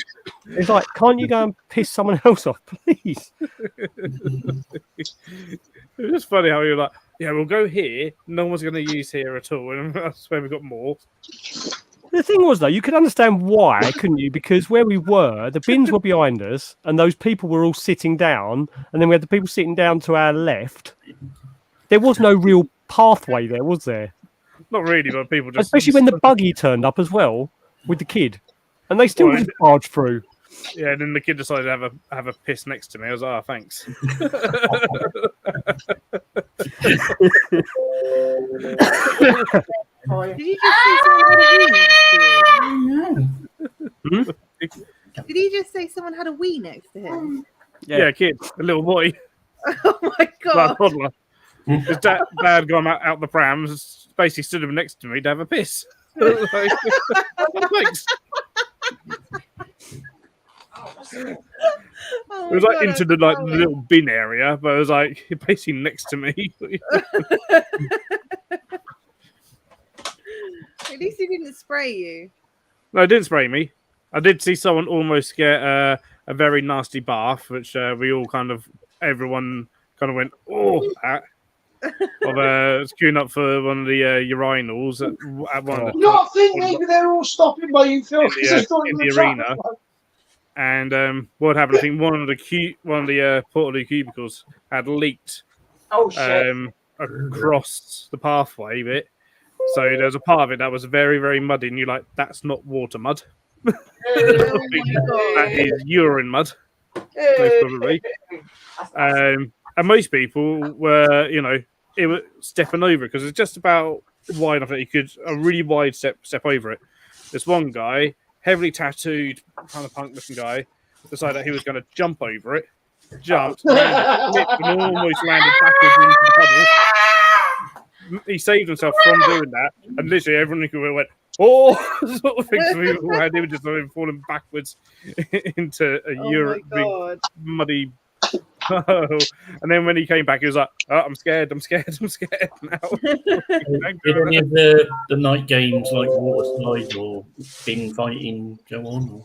It's like, can't you go and piss someone else off, please? It was just funny how you're like, "Yeah, we'll go here. No one's going to use here at all." And that's where we got more. The thing was, though, you could understand why, couldn't you? Because where we were, the bins were behind us, and those people were all sitting down, and then we had the people sitting down to our left. There was no real pathway there, was there? Not really, but people just... Especially when the buggy turned up as well, with the kid. And they still just barged through. Yeah, and then the kid decided to have a piss next to me. I was like, "Oh, thanks." Did he just say someone had a wee next to him? Yeah, a kid, a little boy. Oh my god! Like a toddler. His dad gone out the prams, basically stood him next to me to have a piss. Like, thanks. Oh it was like into the little bin area, but it was like basically next to me. At least he didn't spray you? No, it didn't spray me. I did see someone almost get a very nasty bath, which everyone kind of went, oh, that. Of queuing up for one of the urinals at one of the Not think maybe they're all stopping by you, Phil. in the arena. And what happened? I think one of the Portaloo cubicles had leaked Oh shit! across the pathway bit. So there was a part of it that was very, very muddy, and you're like, "That's not water mud. That is urine mud." Most probably. And most people were, it was stepping over because it's just about wide enough that you could a really wide step over it. This one guy, heavily tattooed, kind of punk-looking guy, decided that he was going to jump over it. Jumped, landed, flipped, and almost landed backwards into the puddle. He saved himself from doing that, and literally everyone who went, "Oh!" sort of thing. So we all had images of him falling backwards into a big muddy. And then when he came back, he was like, "Oh, I'm scared now." Did any of the night games like water slides or bin fighting go on?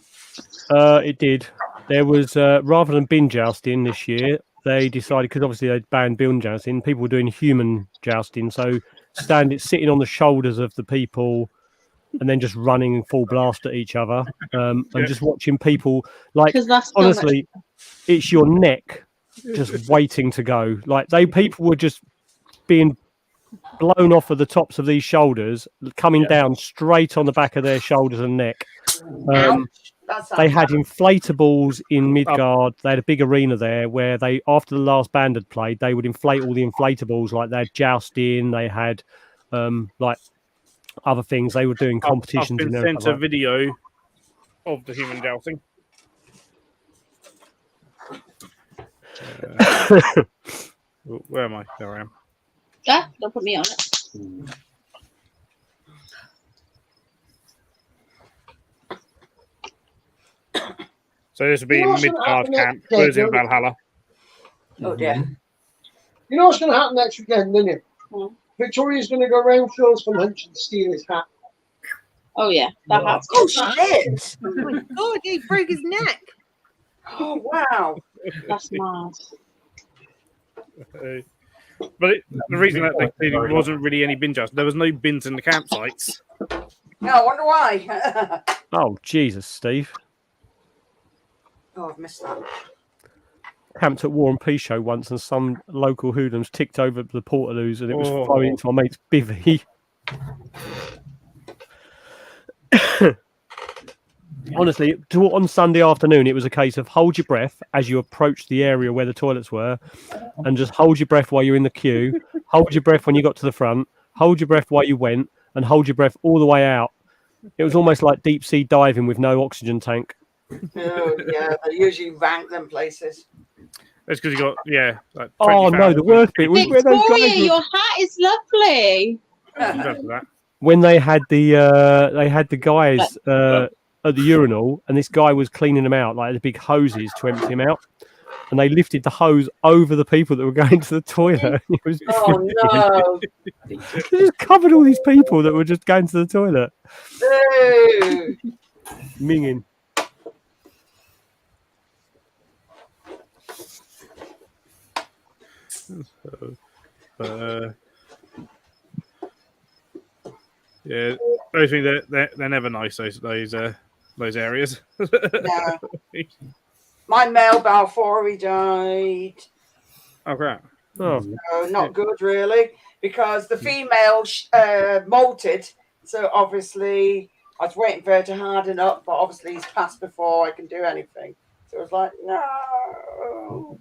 It did. There was rather than bin jousting this year, they decided because obviously they banned bin jousting. People were doing human jousting, so sitting on the shoulders of the people, and then just running full blast at each other, and just watching people like honestly, it's your neck just waiting to go. Like people were just being blown off of the tops of these shoulders, coming down straight on the back of their shoulders and neck. They had inflatables in Midgard. They had a big arena there where they, after the last band had played, they would inflate all the inflatables. Like they had jousting, they had like other things. They were doing competitions. I've been sent a video of the human jousting. Where am I? There I am. Yeah, don't put me on it. So this would be Midgard camp. Where's in Valhalla? Oh dear. You know what's going to happen next weekend, don't you? Victoria's going to go around Phil's for lunch and steal his hat. Oh yeah, that hat's Oh shit! Oh my god, he broke his neck. Oh wow! That's mad. But the reason that there wasn't really any bin jousting, there was no bins in the campsites. No, I wonder why. Oh Jesus, Steve! Oh, I've missed that. Camped at War and Peace show once, and some local hoodlums ticked over the Portaloos, and it was flowing into my mate's bivvy. Honestly, on Sunday afternoon, it was a case of hold your breath as you approach the area where the toilets were, and just hold your breath while you're in the queue, hold your breath when you got to the front, hold your breath while you went, and hold your breath all the way out. It was almost like deep sea diving with no oxygen tank. Oh, yeah, they usually rank them places. That's because you got, like oh no, the worst bit was where those Victoria, guys your hat is lovely. when they had the guys at the urinal, and this guy was cleaning them out, like the big hoses to empty them out, and they lifted the hose over the people that were going to the toilet. It was Oh no! they just covered all these people that were just going to the toilet. Ew. Minging. Yeah, I think they're never nice. Those areas. No. My male Balfour died. Oh crap! Oh, So not good really, because the female molted. So obviously, I was waiting for her to harden up, but obviously he's passed before I can do anything. So it was like, no.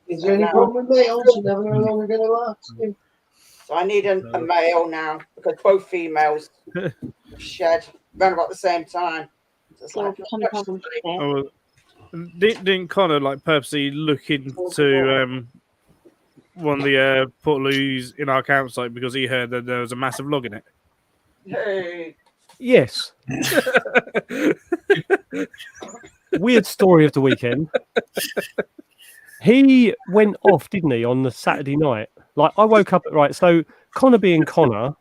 Is there any problem with males? You never know how long they're going to last. So I need a male now, because both females shed around about the same time. So it's like, Oh, didn't Connor like purposely look into one of the Portaloos in our campsite because he heard that there was a massive log in it? hey. yes. Weird story of the weekend. He went off, didn't he, on the Saturday night? Like I woke up so Connor being Connor,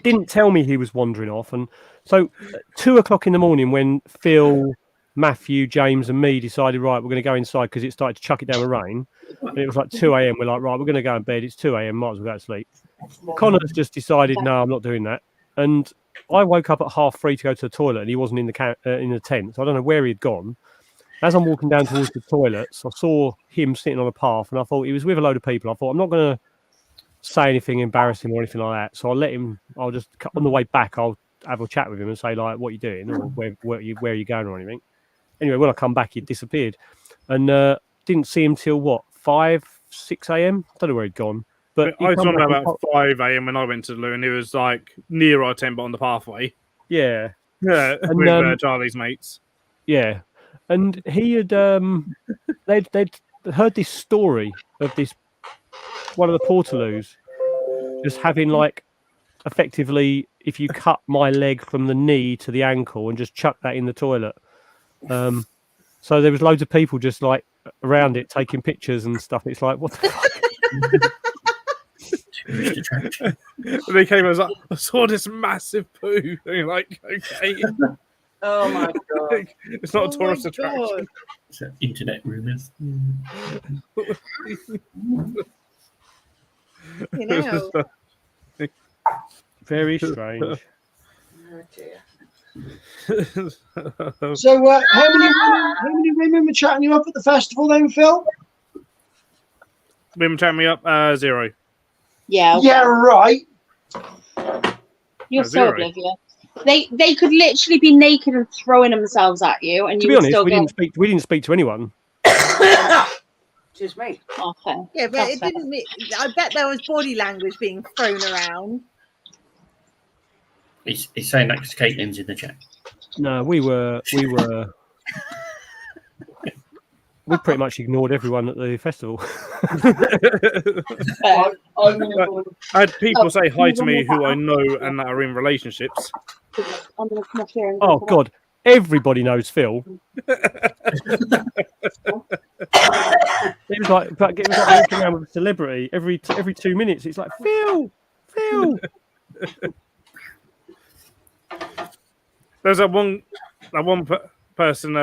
didn't tell me he was wandering off. And so, at 2 o'clock in the morning, when Phil, Matthew, James, and me decided, right, we're going to go inside because it started to chuck it down with rain. And it was like 2 a.m. We're like, right, we're going to go in bed. It's 2 a.m. Might as well go to sleep. Connor's just decided, no, I'm not doing that. And I woke up at 3:30 to go to the toilet, and he wasn't in the tent. So I don't know where he'd gone. As I'm walking down towards the toilets, I saw him sitting on a path, and I thought he was with a load of people. I thought, I'm not going to say anything embarrassing or anything like that. So I'll let him. I'll just on the way back, I'll have a chat with him and say like, "What are you doing? Or where are you going or anything?" Anyway, when I come back, he'd disappeared, and didn't see him till what 5, 6 a.m. I don't know where he'd gone. But I saw him about 5 a.m. when I went to the loo, and he was like near our tent, but on the pathway. Yeah, and, with Charlie's mates. Yeah, and he had they'd heard this story of this one of the Portaloos just having like effectively, if you cut my leg from the knee to the ankle and just chuck that in the toilet. So there was loads of people just like around it taking pictures and stuff. It's like, what the fuck? And they came and was like, I saw this massive poo. And you're like, okay. Oh my god. It's not a tourist attraction. It's internet rumours. You know. Very strange. Oh dear. So, how many women were chatting you up at the festival then, Phil? Women chatting me up, 0. Yeah. Yeah, right. You're No, so 0. oblivious. They could literally be naked and throwing themselves at you, and To you be would honest, still we go. didn't speak to anyone. Excuse me. Okay. Yeah, but That's it fair. didn't. I bet there was body language being thrown around. He's saying that because Caitlin's in the chat. No, we pretty much ignored everyone at the festival. I had people say hi to me who I know and that are in relationships. Oh God, everybody knows Phil. It was like walking around with a celebrity every 2 minutes. It's like Phil. There's that one person.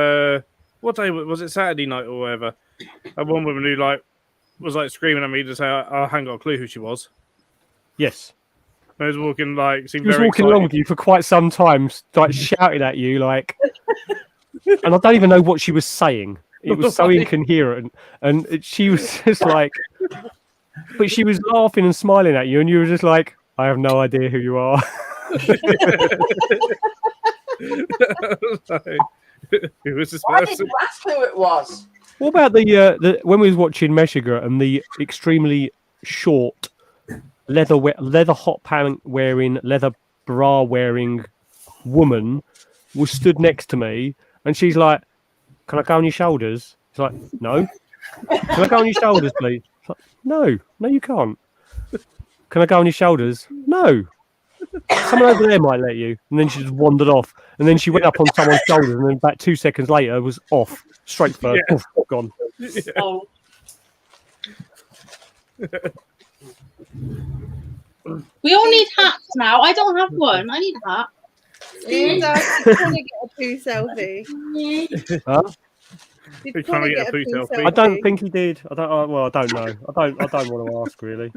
What day was it? Saturday night or whatever. That one woman who was screaming at me to say I hadn't got a clue who she was. Yes. I was walking seemed He was very walking excited. along with you for quite some time, like shouting at you, like, and I don't even know what she was saying. It was so incoherent, and she was just like, but she was laughing and smiling at you, and you were just like, I have no idea who you are. Who was this Why person? did you ask who it was? What about the when we was watching Meshuggah and the extremely short leather hot pant wearing, leather bra wearing woman was stood next to me, and she's like, "Can I go on your shoulders?" It's like, "No." "Can I go on your shoulders, please?" It's like, no, you can't. "Can I go on your shoulders?" "No." "Someone over there might let you." And then she just wandered off, and then she went up on someone's shoulders, and then about 2 seconds later was off straight for Yeah. oof, gone. Oh. We all need hats now. I don't have one. I need a hat. Did Connor get a poo selfie? Huh? Did Did Connor Connor get a poo selfie? I don't think he did. I don't. Well, I don't know. I don't want to ask really.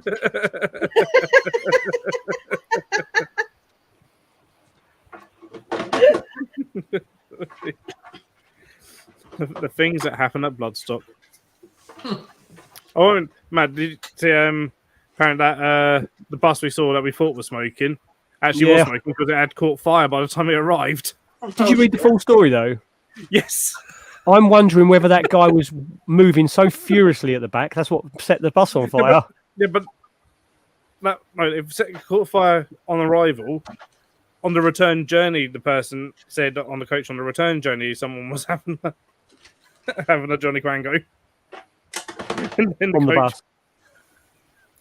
The things that happen at Bloodstock. Oh, Matt, did you see, apparently that the bus we saw that we thought was smoking actually was Yeah. smoking because it had caught fire by the time it arrived. Did you read the full story though? Yes. I'm wondering whether that guy was moving so furiously at the back. That's what set the bus on fire. Yeah, but it caught fire on arrival. On the return journey, the person said on the coach on the return journey, someone was having a Johnny Quango. And then On the bus.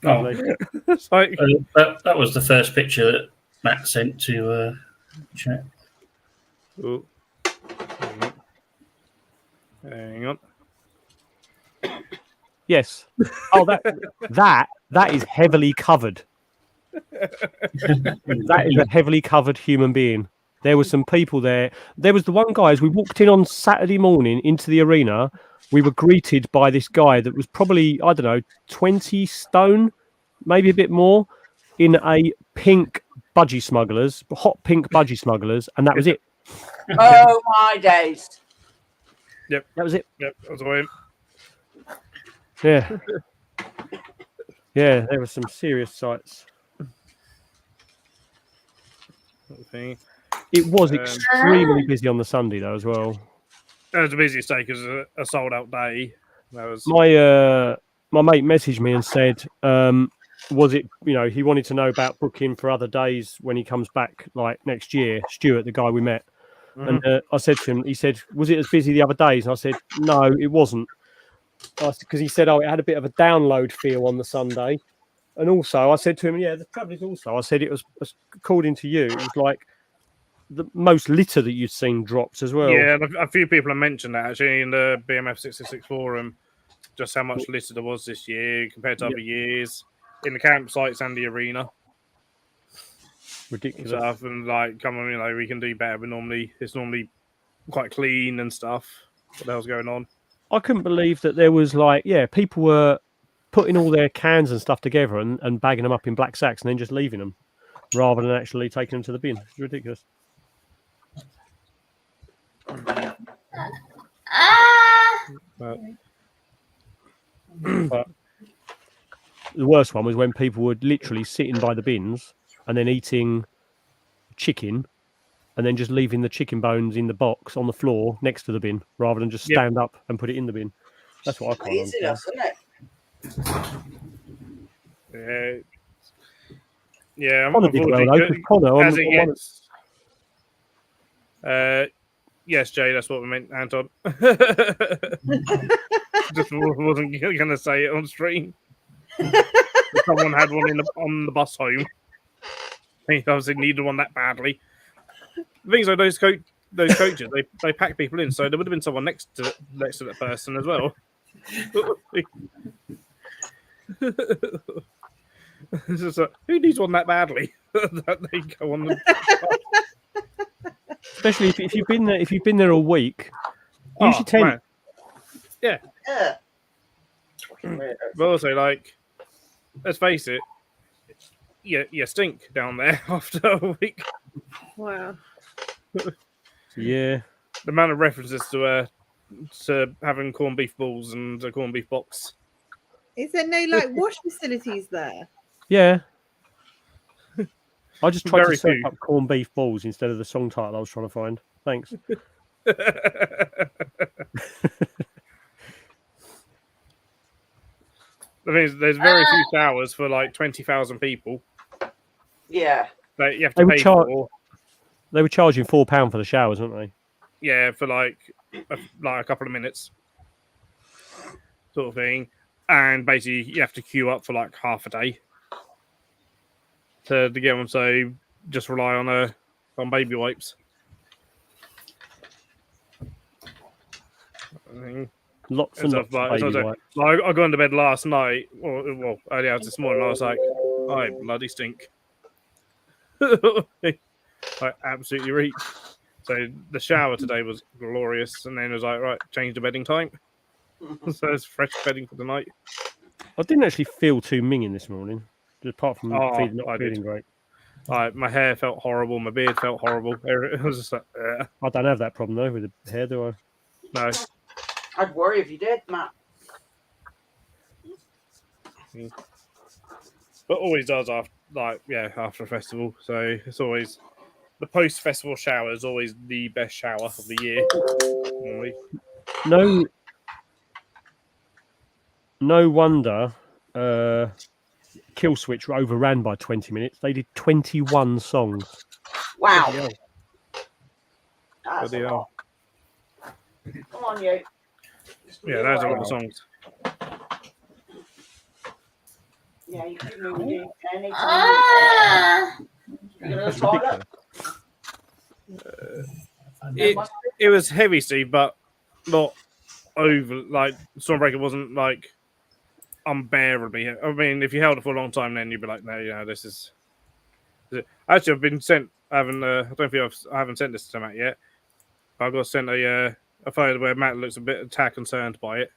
Oh, Lovely. It's like, that was the first picture that Matt sent to chat. oh, hang on. Yes. Oh, that is heavily covered. That is a heavily covered human being. There were some people there. There was the one guy, as we walked in on Saturday morning into the arena, we were greeted by this guy that was probably, I don't know, 20 stone, maybe a bit more, in a pink budgie smugglers, hot pink budgie smugglers, and that was it. Oh my days! Yep, That was it. yep. That was him. Yeah. Yeah, there were some serious sights. Thing. It was extremely busy on the Sunday, though, as well. That was the busiest day because a sold out day. That was My mate messaged me and said, was it, he wanted to know about booking for other days when he comes back, like next year. Stuart, the guy we met. And I said to him, he said, was it as busy the other days? And I said, no, it wasn't. Because he said, it had a bit of a download feel on the Sunday. And also, I said to him, the trouble is also, I said it was, according to you, it was like the most litter that you'd seen dropped as well. Yeah, a few people have mentioned that actually in the BMF 666 forum, just how much litter there was this year compared to other years in the campsites and the arena. Ridiculous stuff, and like, come on, we can do better. But it's normally quite clean and stuff. What the hell's going on? I couldn't believe that there was people were putting all their cans and stuff together and bagging them up in black sacks and then just leaving them rather than actually taking them to the bin. It's ridiculous. But the worst one was when people were literally sitting by the bins and then eating chicken and then just leaving the chicken bones in the box on the floor next to the bin rather than just stand up and put it in the bin. That's what I can't Easy enough, isn't it? Yeah. Connor did well, though, 'cause Connor as it gets, yes, Jay, that's what we meant, Anton. Just wasn't going to say it on stream. Someone had one on the bus home. He obviously needed one that badly. The things like those coaches, they pack people in, so there would have been someone next to that person as well. It's just like, who needs one that badly? That they go on. Especially if you've been there a week, usually 10. Man. Yeah. But also, let's face it, you stink down there after a week. Wow. Yeah. The amount of references to having corned beef balls and a corned beef box. Is there no wash facilities there? Yeah. I just tried Very to search few. up corned beef balls instead of the song title I was trying to find. Thanks. The thing is, there's very few showers for 20,000 people. Yeah. That you have They to were pay for. They were charging £4 for the showers, weren't they? Yeah, for a couple of minutes, sort of thing. And basically, you have to queue up for half a day to get one. So just rely on baby wipes. Lots and lots of baby wipes. I got into bed last night, well, early hours this morning. I was like, I bloody stink. I absolutely reek. So the shower today was glorious, and then it was like, right, change the bedding time. So it's fresh bedding for the night. I didn't actually feel too minging this morning, just apart from I feeling did. great. My hair felt horrible, my beard felt horrible. It was just like, I don't have that problem though with the hair, do I? no. I'd worry if you did, Matt. But always does after a festival. So it's always the post-festival shower is always the best shower of the year. Normally. No wonder Kill Switch were overran by 20 minutes. They did 21 songs. Wow. Bloody hell. That's a lot. Come on, you. Yeah, that's a lot of songs. Yeah, you can move it anytime. You're gonna try it? It was heavy, Steve, but not over. Stormbreaker wasn't unbearably. I mean, if you held it for a long time, then you'd be like, no, this is Actually, I've been sent. I haven't sent this to Matt yet. But I got sent a photo where Matt looks a bit concerned by it.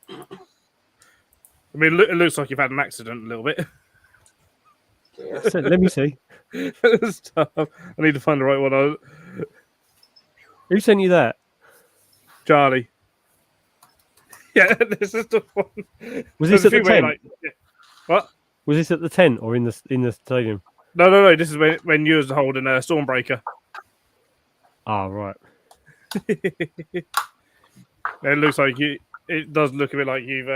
I mean, it looks like you've had an accident a little bit. So, let me see. Stuff. I need to find the right one. Who sent you that? Charlie. Yeah, this is the one. Was this at the tent? What? Was this at the tent or in the stadium? No. This is when you was holding a Stormbreaker. Oh, right. It looks like you. It does look a bit like you've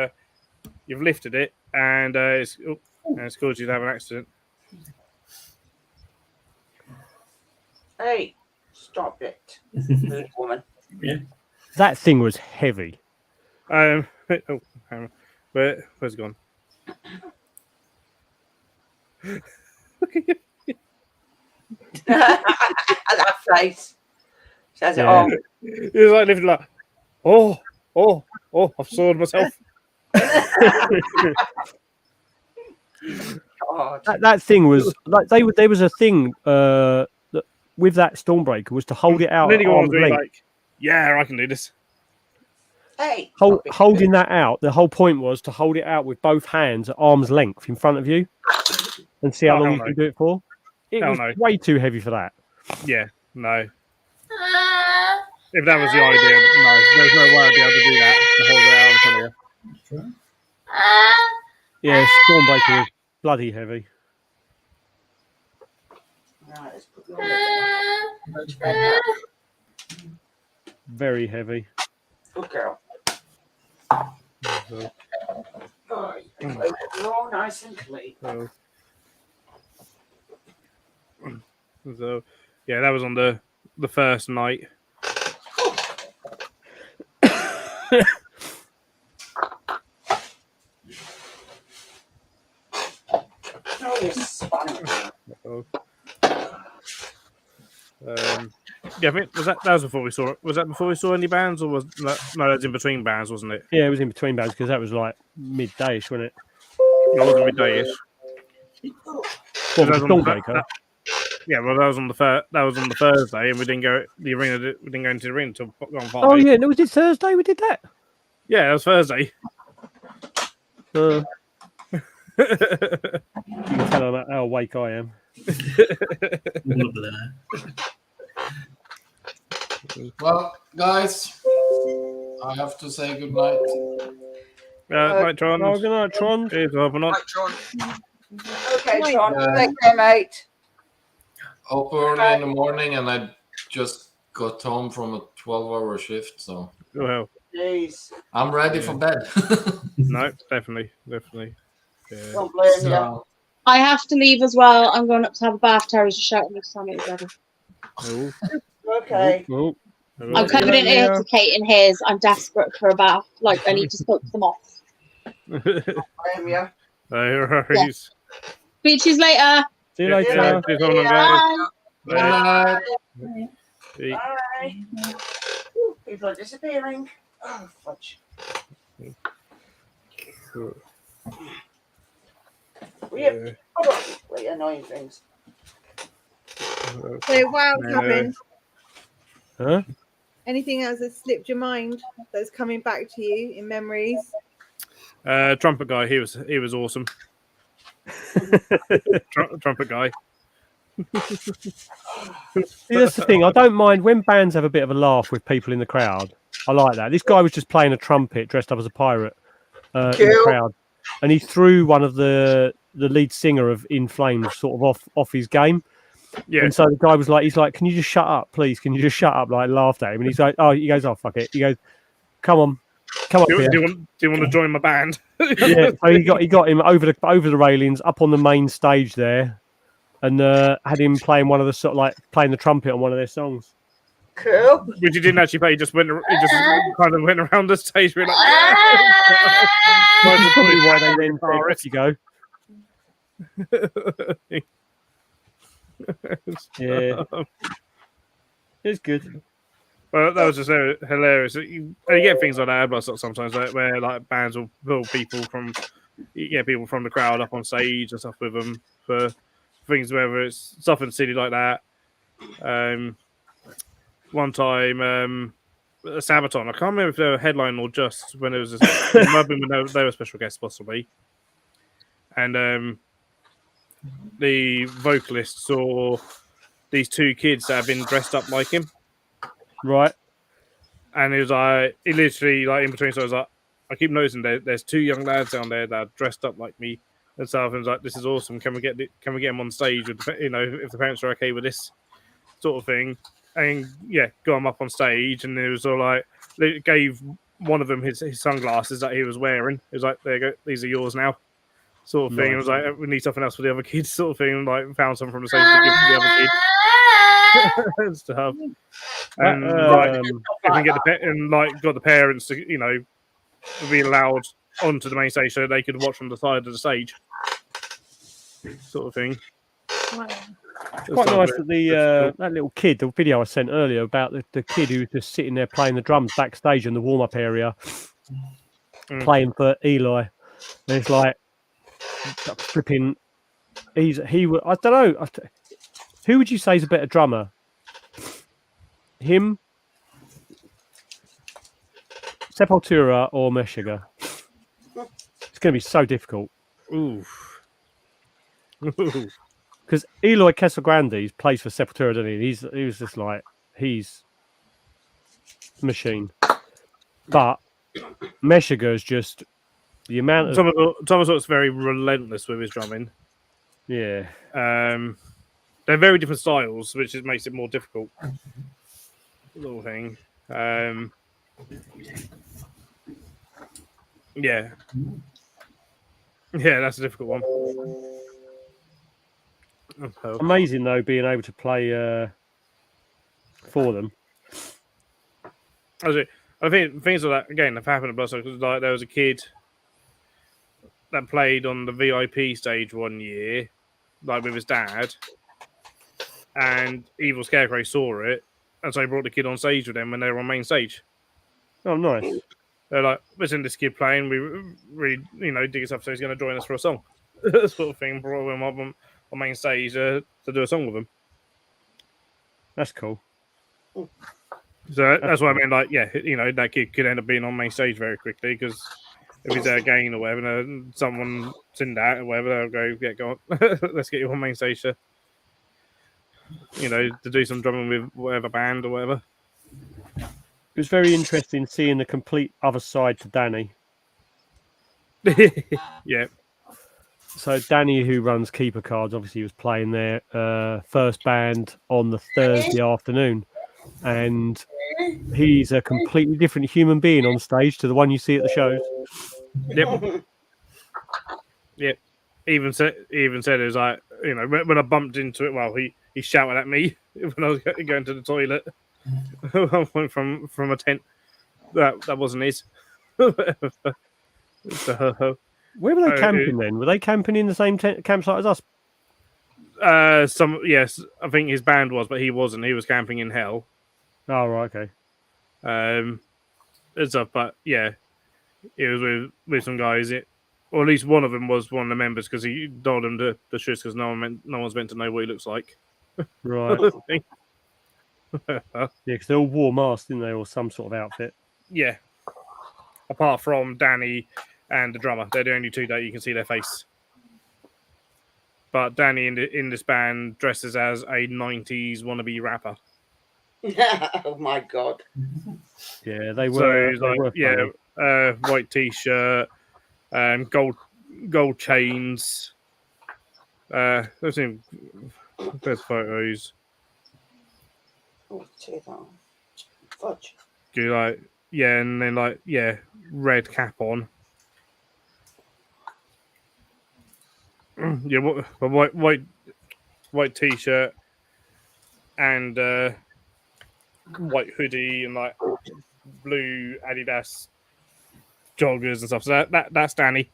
lifted it, and it's caused you to have an accident. Hey, stop it, rude woman. Yeah. That thing was heavy. Oh, hang on. Where's it gone? Look at you. That face says it Yeah. all. He was like lifting like, oh, I've sawed myself. God. That thing was like there was a thing that with that Stormbreaker was to hold it out And then at he goes arm's really length. like, yeah, I can do this. Hey, Holding that out, the whole point was to hold it out with both hands at arm's length in front of you and see how Oh, long hell you no. can do it for. It Hell was no. way too heavy for that. Yeah, no. If that was the idea, no, there's no way I'd be able to do that to hold it out in front of you. Yeah, Stormbreaker was bloody heavy. right, let's put you on the Very heavy. good girl. So, Oh, you're all nice and clean. so, yeah, that was on the first night. Oh, you're spun. Yeah, I think that was before we saw it. Was that before we saw any bands, or was that, no? That was in between bands, wasn't it? Yeah, it was in between bands because that was like midday-ish, wasn't it? It wasn't midday-ish. What, That with was the on the Stormbreaker? Yeah, well, that was on the Thursday, and we didn't go. The arena. We didn't go into the arena until on Friday. Oh yeah, no, was it Thursday we did that? Yeah, it was Thursday. You can tell how awake I am. Well, guys, I have to say good night. Night, Tron. Oh, good night, Tron. Cheers, open on. Okay, John, take care, mate. Up early in the morning, and I just got home from a 12-hour shift, so Oh hell, Jeez, I'm ready for bed. no, definitely. Yeah. don't blame you. So, I have to leave as well. I'm going up to have a bath. Terry's just shouting me to tell me it's ready. Oh, Okay. Oh, I'm covered in Urticate in his. I'm desperate for a bath. Like, I need to soak them off. Blame you. No worries. Speak to you later. see you Yeah, later. yeah, cheers, on, guys. good night. See. Bye. Ooh, people are disappearing. Oh, fudge. We have really annoying things. So wow, No. happened. Huh? Anything else that slipped your mind that's coming back to you in memories? Trumpet guy, he was awesome. Trumpet guy. See, that's the thing. I don't mind when bands have a bit of a laugh with people in the crowd. I like that. This guy was just playing a trumpet dressed up as a pirate in the Cool. crowd, and he threw one of the lead singer of In Flames sort of off his game. Yeah. And so the guy was like, he's like, "Can you just shut up, please? Can you just shut up?" Like, laughed at him, and he's like, "Oh," he goes, "Oh, fuck it." He goes, "Come on, come up Do here." you want to join my band? Yeah, so he got him over the railings up on the main stage there, and had him playing one of the sort of like playing the trumpet on one of their songs. Cool. Which he didn't actually play. He just kind of went around the stage, being like, That's probably why they then said, "Off you go." Yeah, it's good. Well, that was just hilarious. You get things like that, but sometimes where like bands will pull people from, you get people from the crowd up on stage and stuff with them for things, whether it's something silly like that. One time, Sabaton. I can't remember if they were headline or just when it was. It might have been when they were special guests, possibly. And the vocalist saw these two kids that have been dressed up like him, Right. and he was like, he literally like in between. So I was like, I keep noticing there's two young lads down there that are dressed up like me and stuff. And I was like, this is awesome. Can we get them on stage with if the parents are okay with this sort of thing? And yeah, got him up on stage, and it was all like they gave one of them his sunglasses that he was wearing. It was like, there you go, these are yours now, sort of thing. It was like, we need something else for the other kids, sort of thing. And, like, found something from the stage to give to the other kids and stuff. And I can get got the parents to be allowed onto the main stage so they could watch from the side of the stage, sort of thing. Wow. It's quite nice that that little kid, the video I sent earlier about the kid who was just sitting there playing the drums backstage in the warm-up area, playing for Eli. And it's like, flipping, I don't know, who would you say is a better drummer? Him, Sepultura, or Meshuggah? It's going to be so difficult. Oof. Because Eloy Casagrande plays for Sepultura, doesn't he? He was just like, he's a machine. But Meshuggah is just the amount of... Thomas Watts very relentless with his drumming. Yeah. They're very different styles, which makes it more difficult. Little thing. Yeah. Yeah, that's a difficult one. Amazing though, being able to play for them. I think things like that again have happened at Bloodstock. Like there was a kid that played on the VIP stage one year, like with his dad, and Evil Scarecrow saw it, and so he brought the kid on stage with them when they were on main stage. Oh, nice. They're like, listen, this kid playing, we really, dig us up, so he's going to join us for a song, sort of thing. Brought him up on main stage to do a song with him. That's cool. So that's what I mean. Like, yeah, that kid could end up being on main stage very quickly because if he's there again or whatever, someone's in that or whatever, they'll go, go on, let's get you on main stage to do some drumming with whatever band or whatever. It was very interesting seeing the complete other side to Danny. Yeah. So Danny, who runs Keeper Cards, obviously was playing their first band on the Thursday afternoon. And he's a completely different human being on stage to the one you see at the shows. Yep. Yep. Even said it was like, when I bumped into it, well, he shouted at me when I was going to the toilet. from a tent that wasn't his. Where were they camping then? Were they camping in the same campsite as us? Yes, I think his band was, but he wasn't. He was camping in hell. Oh, right, okay. It's up, but yeah, he was with some guys. Or at least one of them was one of the members because he told them to shush because no one's meant to know what he looks like. Right. Yeah, because they all wore masks, didn't they, or some sort of outfit? Yeah. Apart from Danny and the drummer, they're the only two that you can see their face. But Danny in this band dresses as a 90s wannabe rapper. Oh my god! Yeah, they were. So white t-shirt, gold chains. There's photos. Oh, teeth on. Fudge. And then red cap on. Yeah, white t-shirt and white hoodie and blue Adidas joggers and stuff. So that's Danny.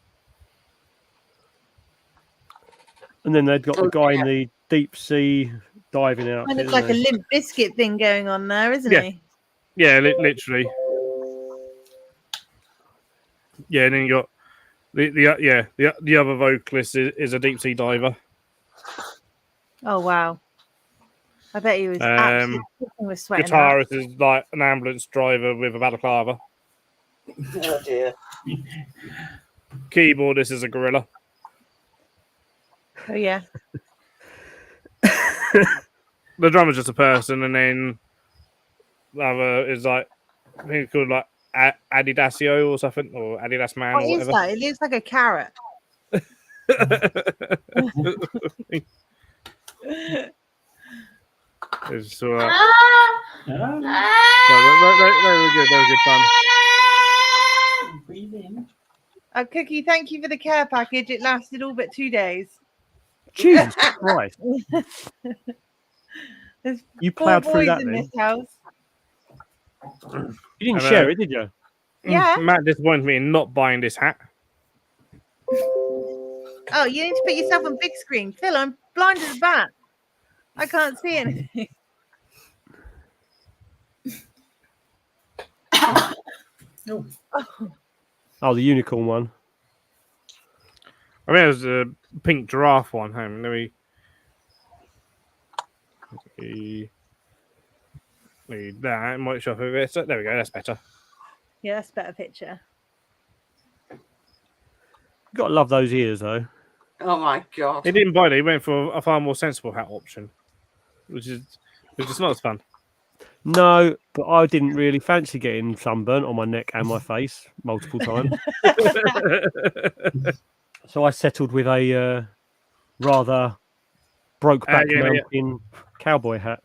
And then they've got the guy in the deep sea diving out. Kind of like a Limp Biscuit thing going on there, isn't he? Yeah, literally. Yeah, and then you got the other vocalist is a deep sea diver. Oh wow! I bet he was Um, absolutely dripping with sweat. Guitarist is like an ambulance driver with a balaclava. Oh dear. Keyboardist is a gorilla. Oh yeah. The drummer's just a person, and then the other is like I think it's called like Adidasio or something, or Adidas Man What or is whatever. that? It looks like a carrot. It's they were good. They were good fun. Breathe in. Cookie, thank you for the care package. It lasted all but 2 days. Jesus Christ! There's You 4 ploughed through boys that in then. this house. You didn't And, share it, did you? Yeah. Matt disappointed me in not buying this hat. Oh, you need to put yourself on big screen. Phil, I'm blind as a bat. I can't see anything. Oh, the unicorn one. I mean, there's a pink giraffe one. Hang on, let me that might show up a bit. So, there we go. That's better. Yeah, that's a better picture. You gotta love those ears though. Oh my god. He didn't buy it. He went for a far more sensible hat option, which is not as fun. No, but I didn't really fancy getting sunburnt on my neck and my face multiple times. So I settled with a rather Brokeback yeah. Mountain cowboy hat.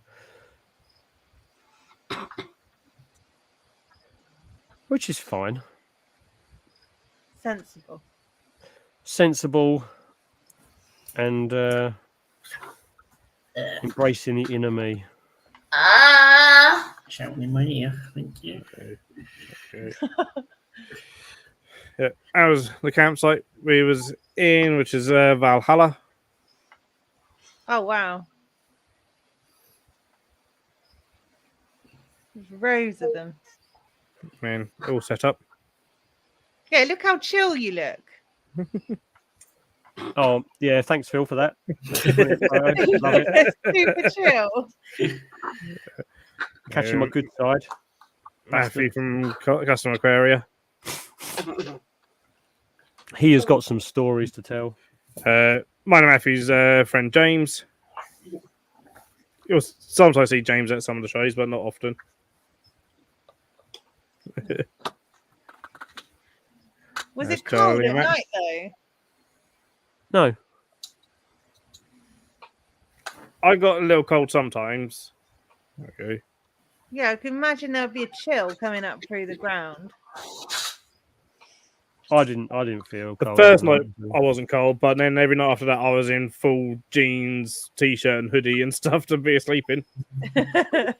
Which is fine. Sensible. Sensible and embracing the inner me. Shouting in my ear. Thank you. Okay. Yeah, that was the campsite we was in, which is Valhalla. Oh, wow. There's rows of them. I mean, all set up. Yeah, look how chill you look. Oh, yeah, thanks, Phil, for that. Love it. Super chill. Catching my good side. Matthew from Custom Aquaria. He has got some stories to tell. Mine and Matthew's friend James. You'll sometimes see James at some of the shows, but not often. Was That's it cold Charlie at Max. night, though? No. I got a little cold sometimes. Okay. Yeah, I can imagine there'd be a chill coming up through the ground. I didn't feel The cold. first night I wasn't cold, but then every night after that I was in full jeans, t-shirt, and hoodie and stuff to be asleep in Yeah.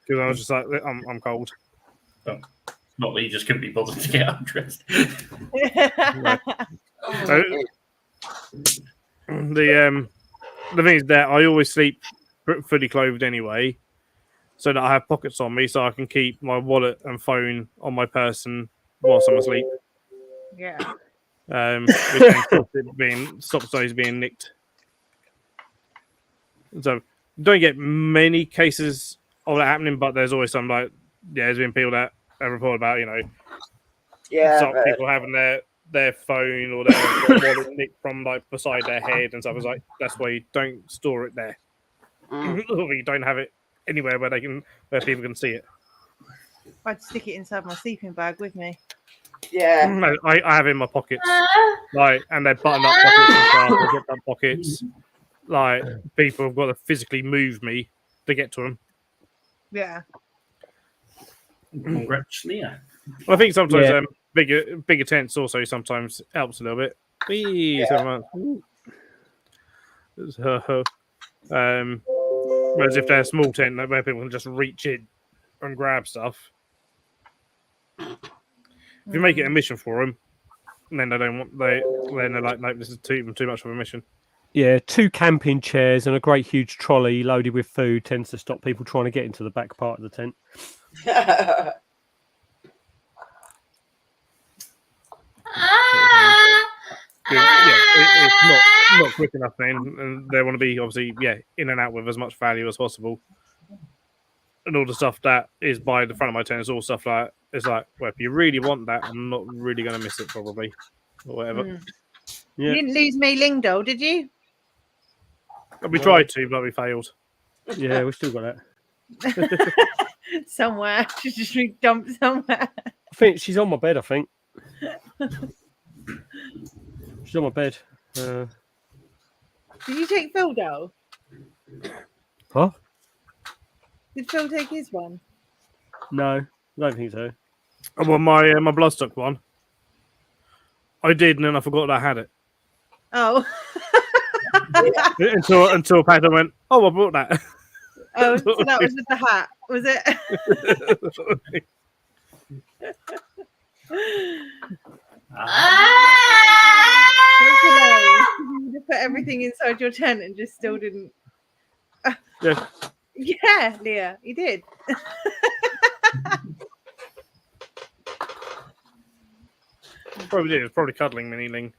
because I was just like, I'm cold. Not that you just couldn't be bothered to get undressed. So, the thing is that I always sleep fully clothed anyway, so that I have pockets on me, so I can keep my wallet and phone on my person whilst I'm asleep. Yeah. Which then stops those being nicked. So don't get many cases of that happening, but there's always some there's been people that have reported about some but- people having their phone or their wallet nicked from beside their head and stuff. It's like that's why you don't store it there. Or you don't have it anywhere where people can see it. I'd stick it inside my sleeping bag with me. Yeah. No, I have it in my pockets, and they're button up pockets and stuff, or zip up pockets. People have got to physically move me to get to them. Yeah. Congrats, Leah. I think sometimes Yeah. bigger tents also sometimes helps a little bit. Whee, whereas if they're a small tent, where people can just reach in and grab stuff. If you make it a mission for them, then they don't want then they're like, nope, this is too much of a mission. Yeah, 2 camping chairs and a great huge trolley loaded with food tends to stop people trying to get into the back part of the tent. it's not quick enough then, and they want to be obviously in and out with as much value as possible. And all the stuff that is by the front of my tent is all stuff like it's like, well, if you really want that, I'm not really going to miss it probably, or whatever. Mm. Yeah. You didn't lose Mei Ling doll, did you? We tried to, but we failed. Yeah, we still got that. Somewhere. She's just been dumped somewhere. I think she's on my bed. I think she's on my bed. Did you take Phil doll? Huh? Did Phil take his one? No, I don't think so. Well, my Bloodstock one, I did, and then I forgot that I had it Oh. until Pato went, "Oh, I brought that." Oh, so that was with the hat, was it? You just put everything inside your tent and just still didn't. Yeah. Yeah, Leah, you did. Probably did. It was probably cuddling Mini Ling.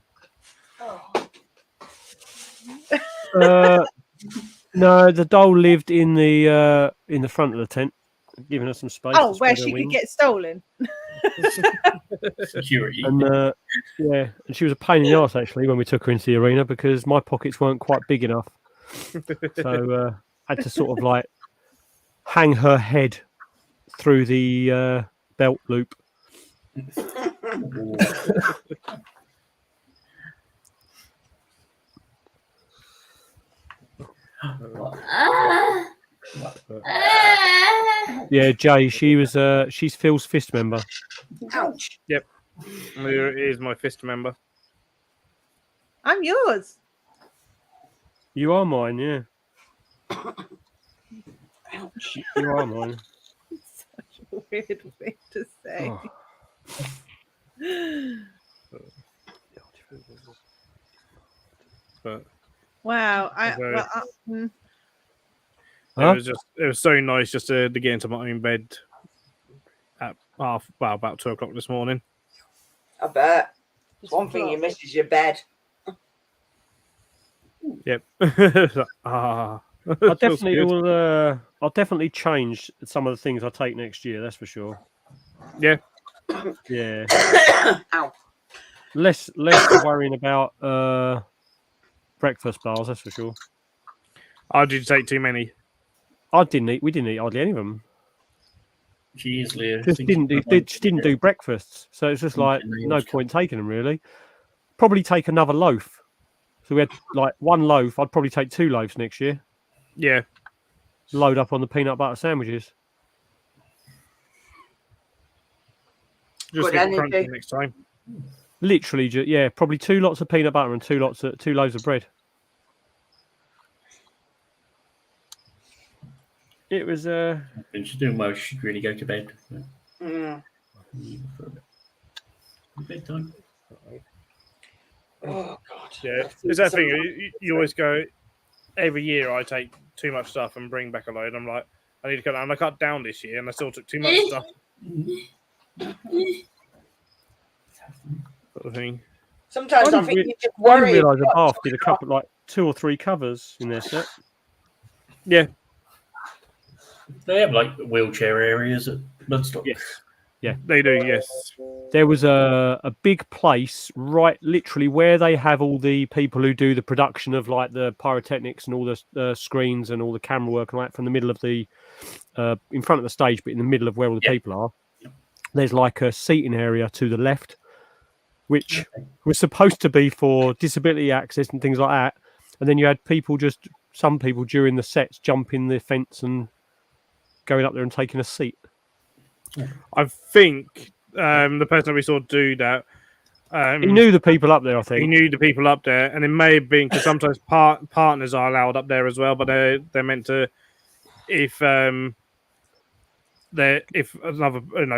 No, the doll lived in the front of the tent, giving us some space. Oh, to where spread her she could wings. get stolen. Security. And and she was a pain in the arse actually when we took her into the arena because my pockets weren't quite big enough, so I had to sort of like hang her head through the belt loop. Yeah, Jay, she's Phil's fist member. Ouch. Yep. Here is my fist member. I'm yours. You are mine, yeah. You are mine. Such a weird thing to say. But Wow. Huh? it was so nice just to get into my own bed at about 2:00 this morning. I bet. It's one thing you miss is your bed. Yep. I definitely will. I'll definitely change some of the things I take next year. That's for sure. Yeah. Yeah. Ow. Less worrying about breakfast bars. That's for sure. I did take too many. We didn't eat hardly any of them. She is Leah. Just didn't do breakfasts, so it's just like no point taking them really. Probably take another loaf. So we had like one loaf. I'd probably take 2 loaves next year. Yeah. Load up on the peanut butter sandwiches. Just Good get energy. crunchy next time. Literally, probably 2 lots of peanut butter and 2 loaves of bread. It was And she's doing well. She should really go to bed. Mm. Bedtime. Oh, God. Yeah. It's that thing. You always go, every year I take too much stuff and bring back a load. I'm like, I need to cut down. And I cut down this year and I still took too much stuff. Sort of thing. Sometimes I think you just I worry. didn't realise a bath did a couple, like 2 or 3 covers in their set. Yeah. They have like wheelchair areas at Bloodstock. Yes. Yeah, they do. Yes. There was a big place right literally where they have all the people who do the production of like the pyrotechnics and all the screens and all the camera work and like from the middle of the in front of the stage, but in the middle of where all the people are. There's like a seating area to the left, which was supposed to be for disability access and things like that. And then you had some people during the sets jumping the fence and going up there and taking a seat. I think the person that we saw do that. He knew the people up there, I think. He knew the people up there, and it may have been because sometimes partners are allowed up there as well, but they're meant to if another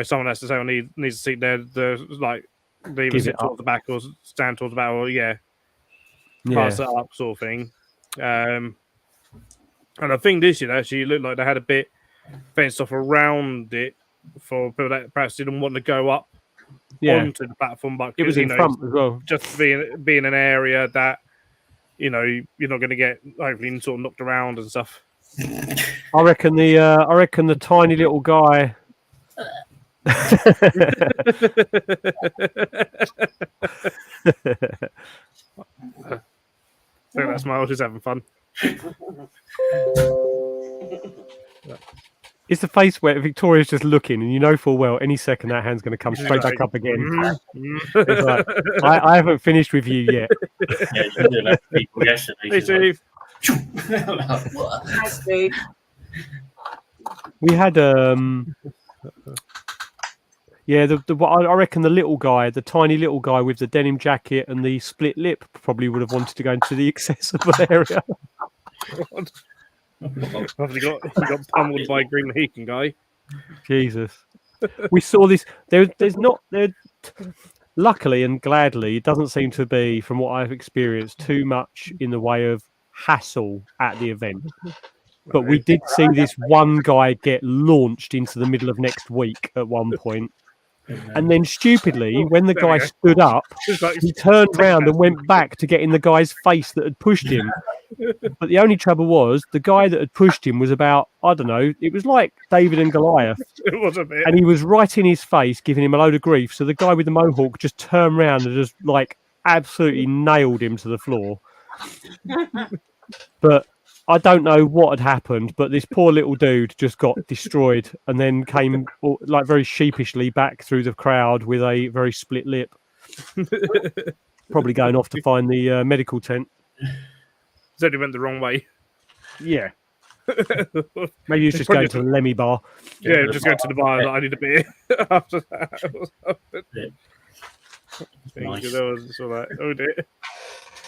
someone has to say needs a seat there, like they either sit towards the back or stand towards the back or pass it up sort of thing. And I think this year actually it looked like they had a bit fenced off around it for people that perhaps didn't want to go up Yeah, onto the platform, but it was you in know, front as well. just being an area that you know you're not going to get hopefully sort of knocked around and stuff. I reckon the tiny little guy. I think that's Miles just having fun. It's the face where Victoria's just looking, and you know full well any second that hand's going to come straight back up again. It's like, I haven't finished with you yet. Yeah, you did that to people yesterday. Hey, Steve. Hi, Steve. We had yeah, I reckon the little guy, the tiny little guy with the denim jacket and the split lip, probably would have wanted to go into the accessible area. Probably got pummeled by a Green Mohican guy. Jesus, we saw this. There's not there. Luckily and gladly, it doesn't seem to be, from what I've experienced, too much in the way of hassle at the event. But we did see this one guy get launched into the middle of next week at one point. And then stupidly, when the guy stood up, he turned round and went back to get in the guy's face that had pushed him. But the only trouble was the guy that had pushed him was about, I don't know, it was like David and Goliath. It was a bit. And he was right in his face, giving him a load of grief. So the guy with the mohawk just turned round and just like absolutely nailed him to the floor. But I don't know what had happened, but this poor little dude just got destroyed and then came like very sheepishly back through the crowd with a very split lip. Probably going off to find the medical tent. Said he went the wrong way. Yeah. Maybe he was just going to the Lemmy bar. Yeah, just go to the bar. I need a beer. After that, Nice. that was all right. Oh dear.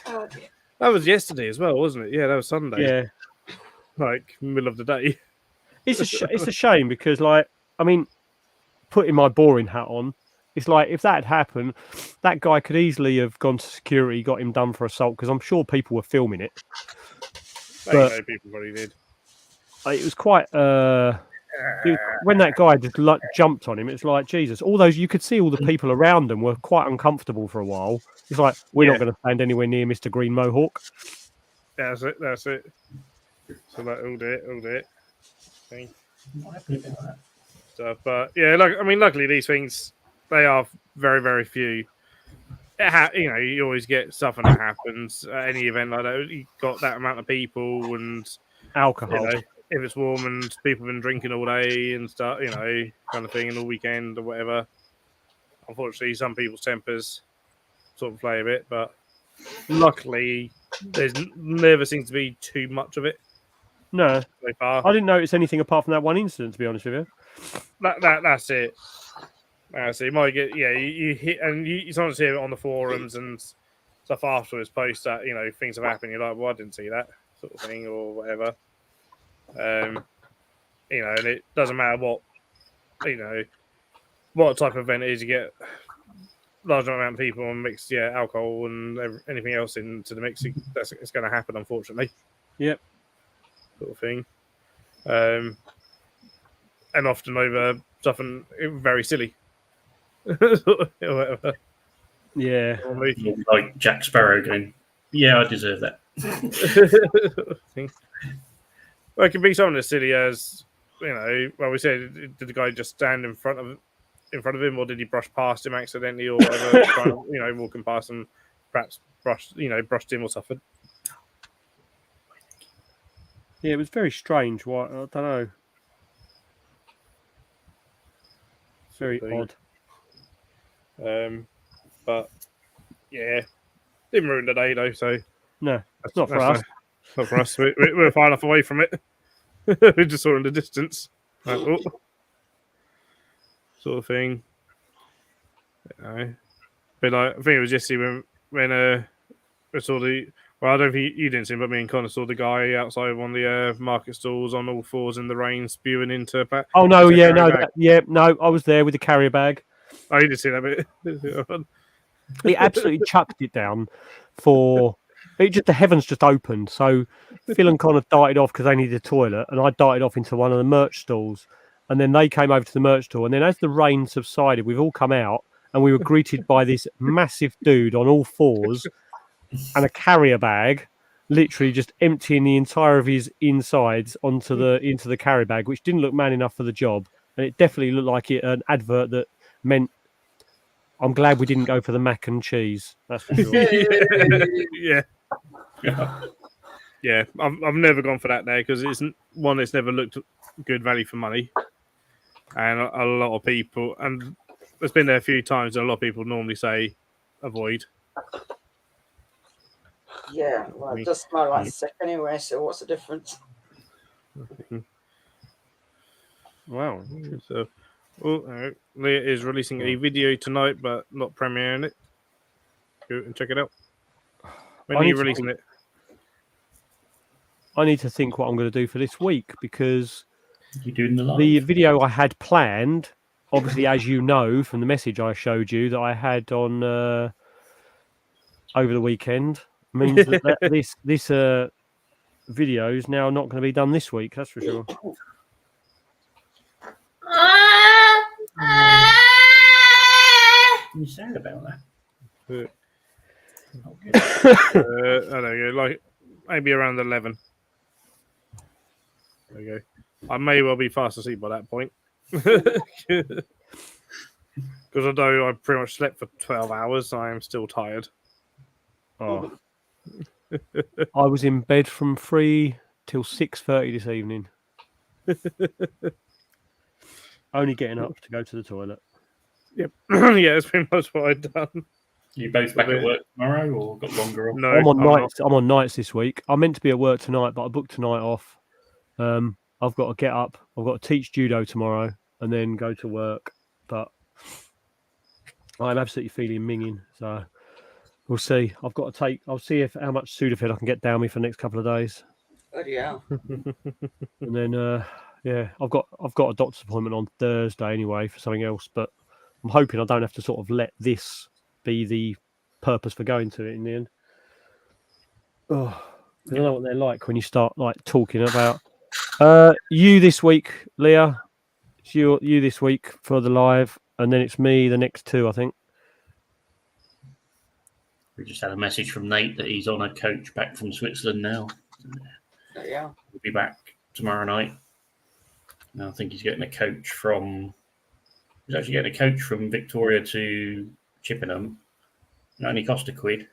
Oh, dear. That was yesterday as well, wasn't it? Yeah, that was Sunday. Yeah. Like middle of the day. It's a shame because, like, I mean, putting my boring hat on, it's like if that had happened, that guy could easily have gone to security, got him done for assault, because I'm sure people were filming it. But People probably did. it was quite when that guy just jumped on him, it's like Jesus. All those, you could see all the people around them were quite uncomfortable for a while. It's like, we're not going to stand anywhere near Mr. Green Mohawk. That's it. So like all day thing. Stuff, but yeah, like I mean, luckily these things, they are very, very few. You know, you always get stuff and it happens at any event like that. You got that amount of people and Alcohol. you know, if it's warm and people have been drinking all day and stuff, you know, kind of thing, and all weekend or whatever. Unfortunately, some people's tempers sort of play a bit, but luckily, there's never seems to be too much of it. No, so far. I didn't notice anything apart from that one incident, to be honest with you. That's it. So you might get you hit, and you sometimes hear it on the forums and stuff afterwards. Post that you know things have happened. You're like, well, I didn't see that sort of thing or whatever. You know, and it doesn't matter what type of event it is. You get large amount of people and mix alcohol and anything else into the mix. It's going to happen, unfortunately. Yep. Sort of thing. And often over something very silly. Whatever. Yeah. Like Jack Sparrow going, yeah, I deserve that. Well, it can be something as silly as, you know, well, we said, did the guy just stand in front of him, or did he brush past him accidentally, or whatever? Trying to, you know, walking past him, perhaps brushed him or something. Yeah, it was very strange. What I don't know. It's very odd. But yeah, didn't ruin the day though. So no, not for us. Not for us. We're far enough away from it. We just saw it in the distance, like, sort of thing. You know. But like, I think it was yesterday when we saw the. Well, I don't think you didn't see him, but me and Connor saw the guy outside one of the market stalls on all fours in the rain, spewing into. Oh no! Yeah, no. I was there with the carrier bag. Oh, you didn't see that bit. He absolutely chucked it down for. The heavens just opened. So Phil and Connor darted off because they needed a toilet, and I darted off into one of the merch stalls. And then they came over to the merch stall. And then as the rain subsided, we've all come out, and we were greeted by this massive dude on all fours and a carrier bag, literally just emptying the entire of his insides into the carrier bag, which didn't look man enough for the job, and it definitely looked like an advert that meant, I'm glad we didn't go for the mac and cheese. That's for sure. Yeah. Yeah, I've never gone for that there because it's never looked good value for money, and a lot of people, and it's been there a few times, and a lot of people normally say avoid. Yeah, well, it does smell like sick anyway, so what's the difference? Wow. So, Leah is releasing a video tonight, but not premiering it. Go and check it out. When are you releasing it? I need to think what I'm going to do for this week, because You're doing the live. the video I had planned, obviously, as you know from the message I showed you that I had on over the weekend, means that this video is now not going to be done this week. That's for sure. You sad about that? I don't know, like maybe around 11. There you go. I may well be fast asleep by that point. Because although I pretty much slept for 12 hours, I am still tired. Oh. I was in bed from 3 till 6:30 this evening. Only getting up to go to the toilet. Yep. Yeah, it's pretty much what I've done. Are you both back at work tomorrow, or got longer off? No, I'm on I'm nights. I'm on nights this week. I'm meant to be at work tonight, but I booked tonight off. I've got to get up. I've got to teach judo tomorrow and then go to work. But I'm absolutely feeling minging. So we'll see. I've got to take. I'll see how much Sudafed I can get down me for the next couple of days. Bloody hell. And then yeah, I've got a doctor's appointment on Thursday anyway for something else. But I'm hoping I don't have to sort of let this be the purpose for going to it in the end. Oh, I don't know what they're like when you start like talking about you this week, Leah. It's you this week for the live, and then it's me the next two, I think. We just had a message from Nate that he's on a coach back from Switzerland now. Yeah. He'll be back tomorrow night. Now I think he's getting a coach from. He's actually getting a coach from Victoria to Chippenham. It only cost £1.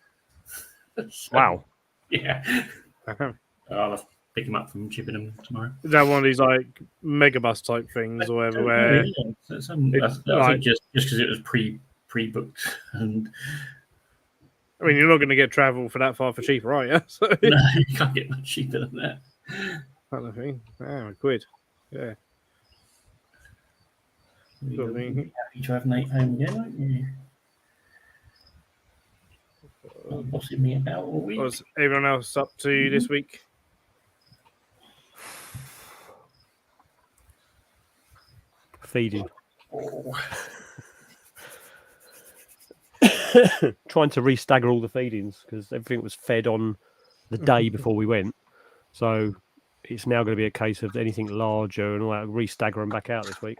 So, Wow. Yeah. I'll have to pick him up from Chippenham tomorrow. Is that one of these like megabus type things or whatever? Where I think just because it was pre-booked, and I mean, you're not going to get travel for that far for cheaper, are you? So, no, you can't get much cheaper than that. kind of thing. £1. Yeah. You'll be happy to have Nate home again, won't you? Not bossing me about all week. What's everyone else up to this week? Feeding. Oh. Trying to restagger all the feedings because everything was fed on the day before we went. So it's now going to be a case of anything larger and all that, restagger them back out this week.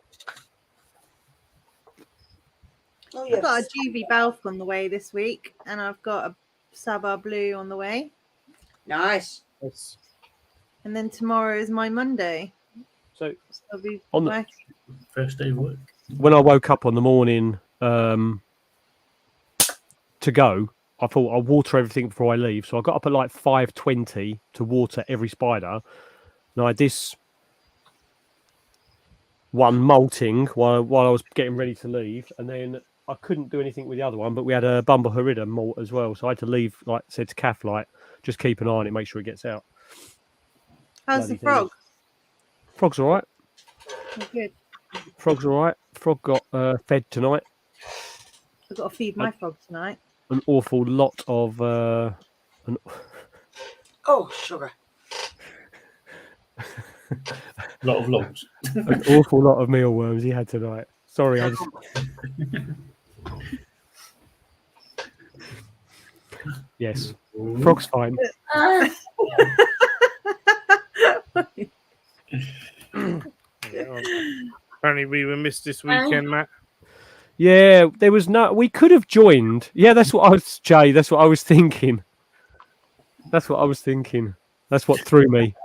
Oh, I've got a yes. GV Balf on the way this week, and I've got a Sabah Blue on the way. Nice. And then tomorrow is my Monday. So I'll be on the- working. First day of work. when I woke up on the morning to go, I thought I'll water everything before I leave. So I got up at like 5:20 to water every spider. And I had this one molting while I was getting ready to leave, and then I couldn't do anything with the other one, but we had a Bumble Harida molt as well. So I had to leave, like I said to Kath, like, just keep an eye on it, make sure it gets out. How's Bloody the frog? Frog's all right. Oh, good. Frog's all right. Frog got fed tonight. I've got to feed my frog tonight. An awful lot of Oh, sugar. A lot of logs. an awful lot of mealworms he had tonight. Sorry, I just... Yes, frog's fine. Apparently, we were missed this weekend, Matt. Yeah, there was no. We could have joined. Yeah, that's what I was, Jay. That's what I was thinking. That's what I was thinking. That's what threw me.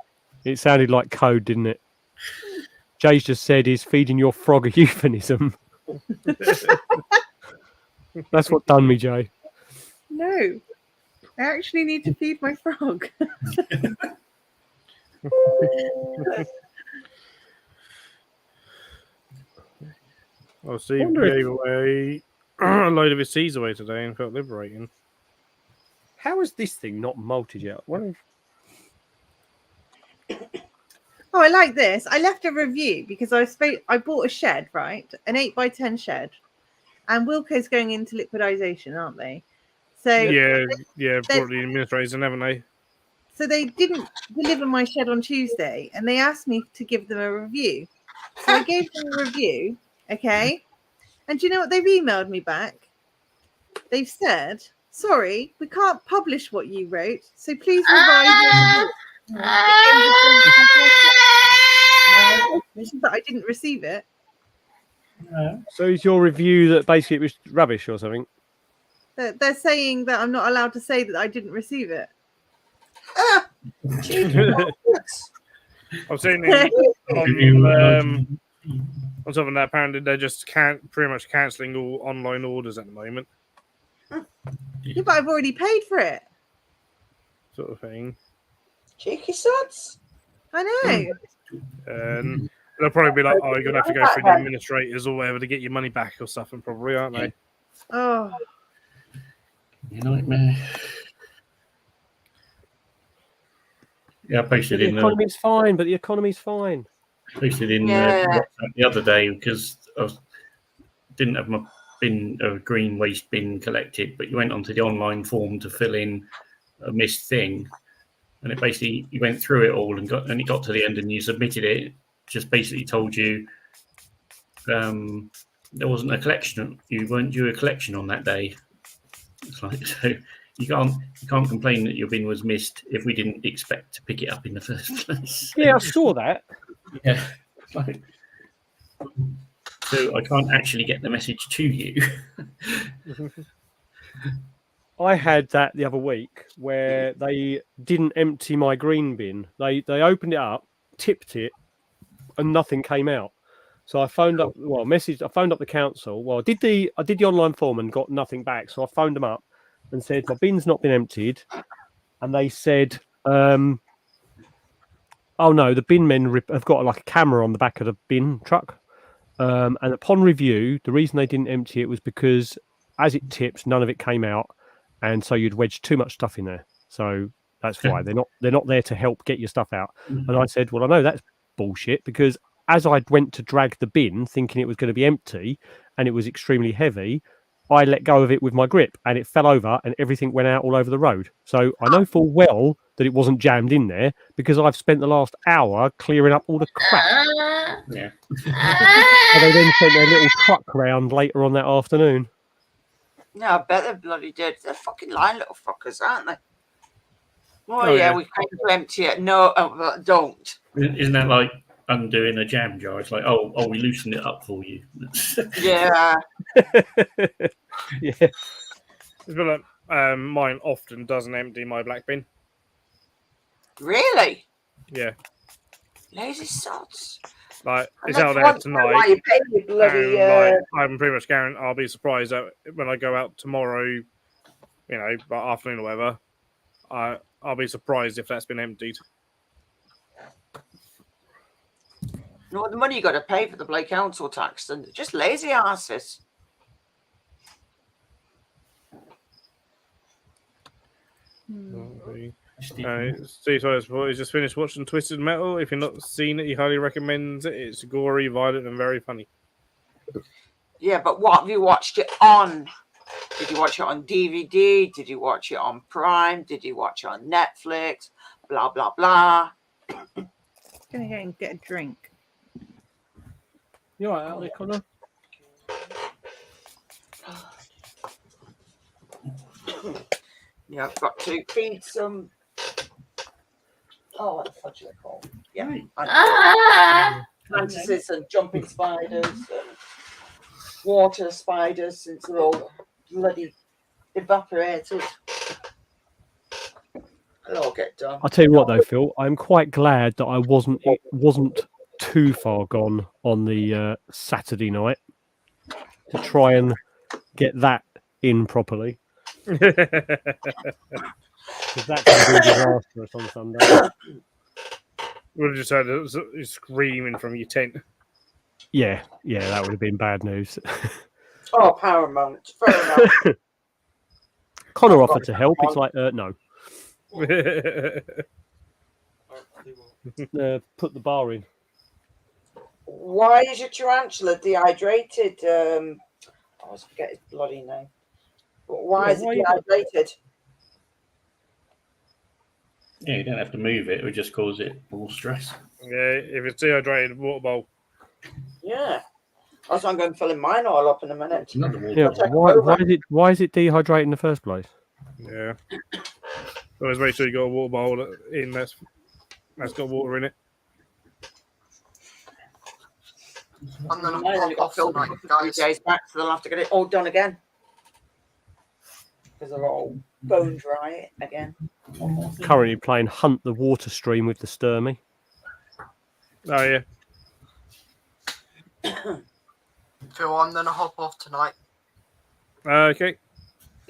It sounded like code, didn't it? Jay's just said he's feeding your frog a euphemism. That's what done me, Jay. No, I actually need to feed my frog. Oh, Steve gave away a load of his seeds away today and felt liberating. How is this thing not molted yet? Oh, I like this. I left a review because I bought a shed, right? An 8x10 shed. And Wilco's going into liquidization, aren't they? So Yeah, brought the administrators in, haven't they? So they didn't deliver my shed on Tuesday and they asked me to give them a review. So I gave them a review, okay? And do you know what they've emailed me back? They've said, sorry, we can't publish what you wrote, so please revise your review. That I didn't receive it. So is your review that basically it was rubbish or something? They're saying that I'm not allowed to say that I didn't receive it. I've seen it on top of that, apparently they're just pretty much cancelling all online orders at the moment. Yeah, but I've already paid for it. Sort of thing. Cheeky sods. I know. And they'll probably be like, oh, you're going to have to go through the administrators or whatever to get your money back or something, probably, aren't they? Oh. Nightmare. Yeah, I posted The in economy's fine, but the economy's fine. posted in WhatsApp the other day because I didn't have my green waste bin collected, but you went onto the online form to fill in a missed thing, and it basically you went through it all and it got to the end and you submitted it. Just basically told you there wasn't a collection. You weren't due a collection on that day. It's like so. You can't complain that your bin was missed if we didn't expect to pick it up in the first place. Yeah, I saw that. Yeah. So I can't actually get the message to you. I had that the other week where they didn't empty my green bin. They opened it up, tipped it, and nothing came out. So I phoned up. I phoned up the council. Well, I did the online form and got nothing back. So I phoned them up and said my bin's not been emptied, and they said, "Oh no, the bin men have got like a camera on the back of the bin truck, and upon review, the reason they didn't empty it was because as it tips, none of it came out, and so you'd wedged too much stuff in there. So that's why they're not there to help get your stuff out." And I said, "Well, I know that's bullshit because as I went to drag the bin, thinking it was going to be empty, and it was extremely heavy." I let go of it with my grip and it fell over and everything went out all over the road. So I know full well that it wasn't jammed in there because I've spent the last hour clearing up all the crap. Yeah. And they then sent their little truck round later on that afternoon. No, I bet they bloody did. They're fucking lying little fuckers, aren't they? Oh, Oh, yeah, yeah. we came to empty it. No, don't. Isn't that like undoing a jam jar? It's like, oh, we loosened it up for you. Yeah. Yeah. It's been like, mine often doesn't empty my black bin. Really? Yeah. Lazy sods. Like, it's And out that's there one why tonight. you pay your bloody. And, I'm pretty much guaranteed I'll be surprised that when I go out tomorrow, by afternoon or whatever, I'll be surprised if that's been emptied. You know, the money you got to pay for the bloody council tax, and just lazy asses. Steve Tyler's he's just finished watching Twisted Metal. If you've not seen it, he highly recommends it. It's gory, violent, and very funny. Yeah, but what have you watched it on? Did you watch it on DVD? Did you watch it on Prime? Did you watch it on Netflix? Blah, blah, blah. Gonna go and get a drink. You all right out there, Connor? Yeah, I've got to feed some. Oh, what the fudge are they called? Yeah. Fantasies and jumping spiders. water spiders since they're all bloody evaporated. They'll all get done. I'll tell you what though, Phil, I'm quite glad that it wasn't too far gone on the Saturday night to try and get that in properly. Because that could be disastrous on Sunday. Would have just heard you screaming from your tent. Yeah, that would have been bad news. Oh, Paramount. Fair enough. Connor offered to help. It's like, no. Put the bar in. Why is your tarantula dehydrated? I always forget his bloody name. But why is it dehydrated? Yeah, you don't have to move it. It would just cause it more stress. Yeah, if it's dehydrated, water bowl. Yeah. That's why I'm going to fill in mine all up in a minute. Another water Yeah, bowl. why is it dehydrated in the first place? Yeah. Always make sure you got a water bowl in that's got water in it. I'm gonna Mine only got hop off filled tonight, up a few guys. days back, so they'll have to get it all done again. Because they're all bone dry again. Currently playing Hunt the Water Stream with the Sturmy. Oh yeah. Phil, I'm gonna hop off tonight. Okay.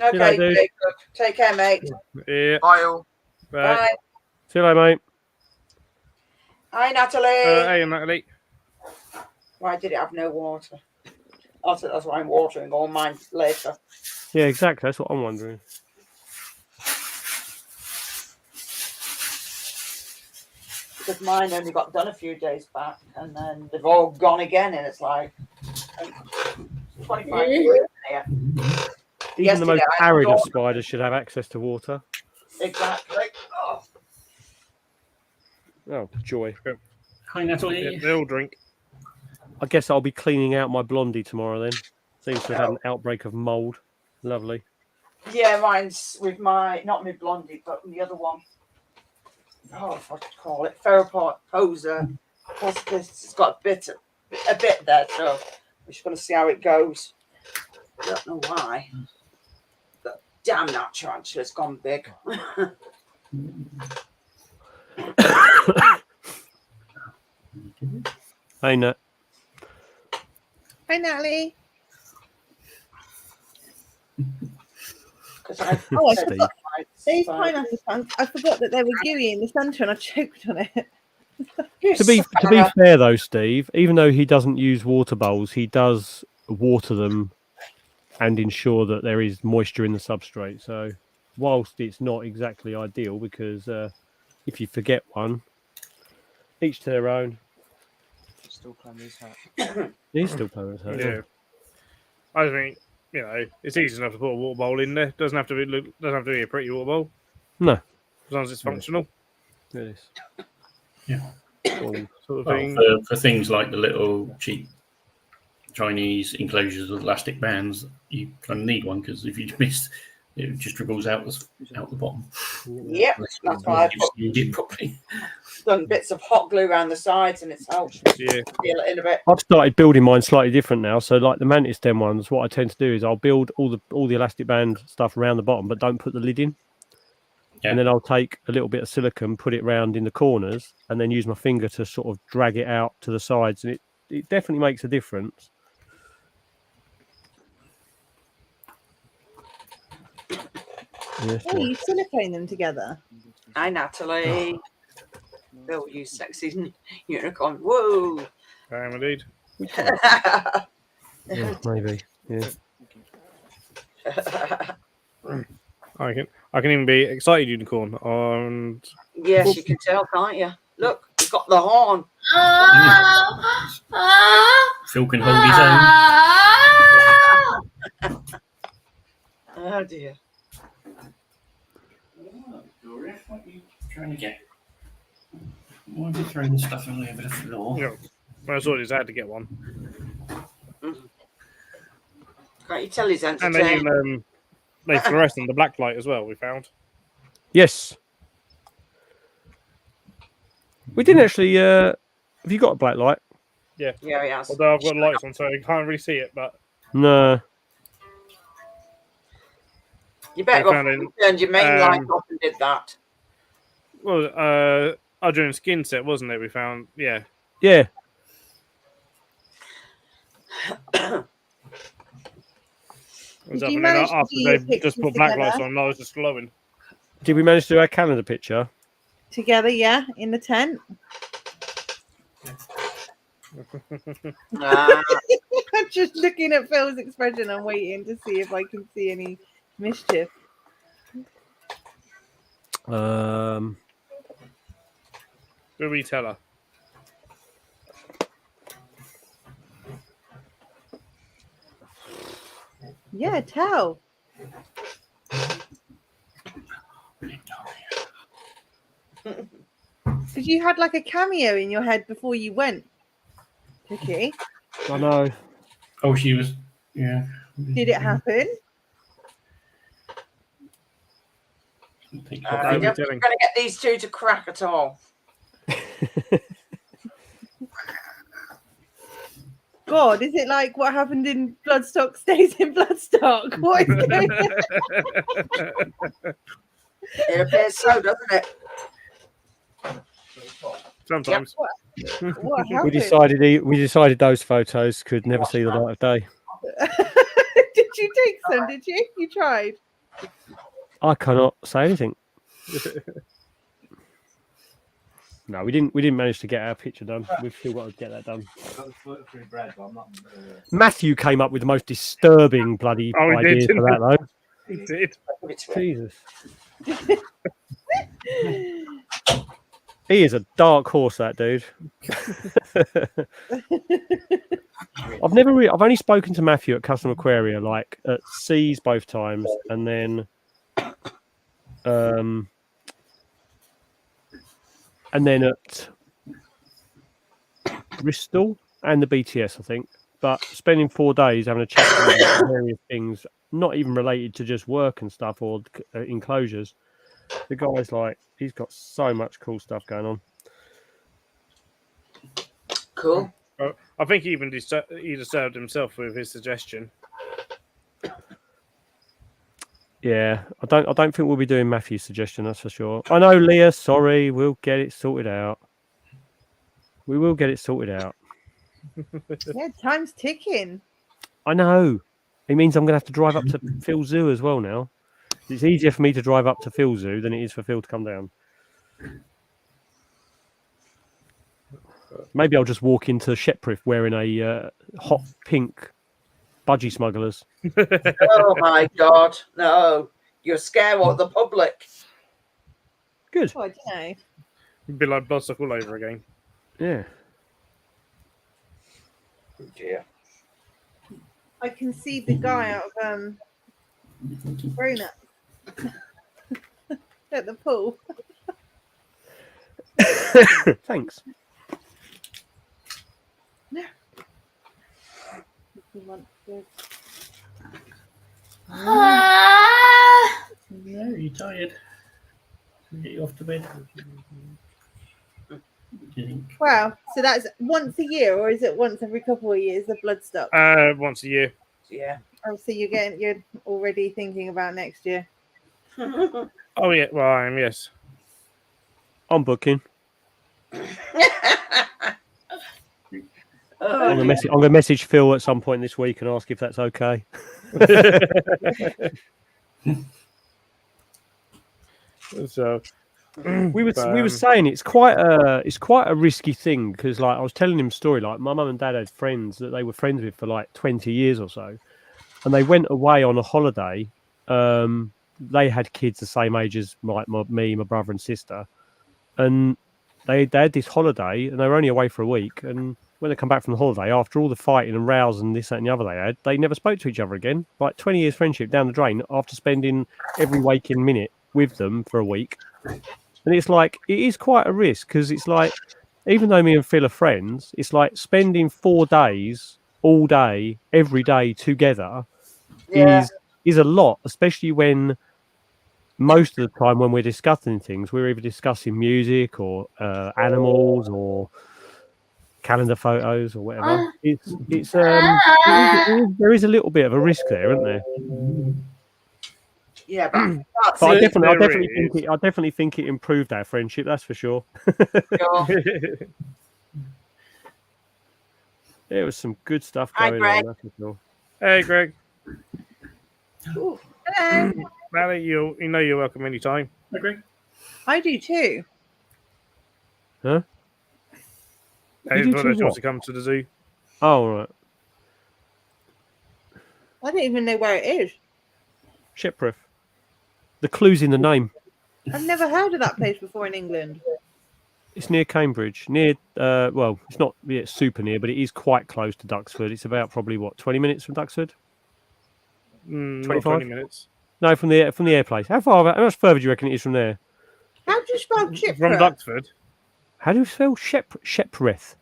Okay, later, dude. Jacob. Take care, mate. Yeah. Bye all. Right. Bye. See you later, mate. Hi, Natalie. Hey, Natalie. Why did it have no water? That's why I'm watering all mine later. Yeah, exactly. That's what I'm wondering. Because mine only got done a few days back, and then they've all gone again, and it's like 25 years here. Even Yesterday, the most I had arid of water. spiders should have access to water. Exactly. Oh. Oh, joy. Hi, Natalie. Yeah, they all drink. I guess I'll be cleaning out my blondie tomorrow then. Seems to have had an outbreak of mould. Lovely. Yeah, mine's with not my blondie, but the other one. Oh, what do you call it? Ferroport poser. What's this? It's got a bit there, so we're just going to see how it goes. I don't know why. But damn, that tarantula's gone big. Hey, Nat. Hi, Natalie. Because I Oh, I said Steve. forgot. These Fine. pineapple plants, I forgot that they were gooey in the centre and I choked on it. To be fair though, Steve, even though he doesn't use water bowls, he does water them and ensure that there is moisture in the substrate. So whilst it's not exactly ideal, because if you forget one, each to their own. Still playing his hat. He's still playing his hat. Yeah. I think it's easy enough to put a water bowl in there. Doesn't have to be a pretty water bowl. No. As long as it's functional. It is. Yeah. Sort of Well, thing. for things like the little cheap Chinese enclosures with elastic bands, you kind of need one because if you miss, it just dribbles out the bottom. Yep, that's why I You've sealed it properly. done bits of hot glue around the sides, and it's helped Yeah. seal it in a bit. I've started building mine slightly different now. So, like the Mantis stem ones, what I tend to do is I'll build all the elastic band stuff around the bottom, but don't put the lid in. Yeah. And then I'll take a little bit of silicone, put it round in the corners, and then use my finger to sort of drag it out to the sides, and it definitely makes a difference. Yes, Oh, you silicone them together. Hi, Natalie. Bill, you sexy unicorn. Whoa. I am indeed. yeah, maybe. Yeah. I can even be excited unicorn. And Yes, you can tell, can't you? Look, he's got the horn. Phil can hold his own. Oh, dear. What are you trying to get? Why are you throwing stuff all over the floor? yeah, I saw his had to get one. Can't you tell he's And entertained? they fluoresce in the black light as well. We found. Yes. We didn't actually. Have you got a black light? Yeah, he has. Although I've got lights on, so you can't really see it. But No. You better I go found it, turned your main light off and did that. well, during skin set, wasn't it? We found, yeah. Yeah. It was Did up, you and then manage to after do your they just pictures put black together? lights on, I was just glowing. Did we manage to do our calendar picture? Together, yeah, in the tent. Nah. I'm just looking at Phil's expression. I'm waiting to see if I can see any mischief. Do we tell her? Yeah, tell. Because you had like a cameo in your head before you went, Vicky. I know. Oh, she was. Yeah. Did it happen? I don't think we're going to get these two to crack at all. God, is it like what happened in Bloodstock stays in Bloodstock? What is going on? It appears so, doesn't it? Sometimes. What We happened? decided those photos could never see the light of day. Did you take some? Did you? You tried. I cannot say anything. No, we didn't manage to get our picture done. We've still got to get that done. Matthew came up with the most disturbing bloody Oh, he idea did, for that though. He did. Jesus. He is a dark horse, that dude. I've only spoken to Matthew at Custom Aquaria, like at Seas both times, and then at Bristol and the BTS, I think. But spending 4 days having a chat about various things, not even related to just work and stuff or enclosures. The guy's like, he's got so much cool stuff going on. Cool. I think he even he disturbed himself with his suggestion. Yeah, I don't think we'll be doing Matthew's suggestion, that's for sure. I know, Leah, sorry, we'll get it sorted out. We will get it sorted out. Yeah, time's ticking. I know. It means I'm going to have to drive up to Phil Zoo as well now. It's easier for me to drive up to Phil Zoo than it is for Phil to come down. Maybe I'll just walk into Shepprith wearing a hot pink budgie smugglers. Oh my God, no! You're scared of the public. Good. Oh, I don't know. It'd be like Bloodstock all over again. Yeah. Oh dear. I can see the guy out of Grown Up at the pool. Thanks. No, you're tired. Can we get you off to bed? Do you think? Wow, so that's once a year, or is it once every couple of years? The Bloodstock. Once a year. Yeah. Oh, so you're already thinking about next year. Oh yeah, well I am. Yes. I'm booking. I'm going to message Phil at some point this week and ask if that's okay. So we were saying it's quite a risky thing because like I was telling him a story, like my mum and dad had friends that they were friends with for like 20 years or so, and they went away on a holiday. They had kids the same age as my brother and sister, and they had this holiday and they were only away for a week, and when they come back from the holiday, after all the fighting and rows and this, that and the other they never spoke to each other again. Like 20 years friendship down the drain after spending every waking minute with them for a week. And it's like, it is quite a risk because it's like, even though me and Phil are friends, it's like spending 4 days, all day, every day together is a lot, especially when most of the time when we're discussing things, we're either discussing music or animals or calendar photos or whatever. There is a little bit of a risk there, isn't there? Yeah, but that's But I it. definitely think it improved our friendship. That's for sure. Sure. There was some good stuff Hi, going Greg. on. That's for sure. Hey, Greg. Hello. Valley, you know you're welcome anytime. Agree. I do too. Huh? Hey, do thought too I chose what? to come to the zoo. Oh, all right. I don't even know where it is. Sheppreth. The clue's in the name. I've never heard of that place before in England. It's near Cambridge. Near, well, it's not super near, but it is quite close to Duxford. It's about probably, 20 minutes from Duxford? Not 25? 20 minutes. No, from the air place. How much further do you reckon it is from there? How do you spell Chipra? From Duxford. How do you spell Sheppreth?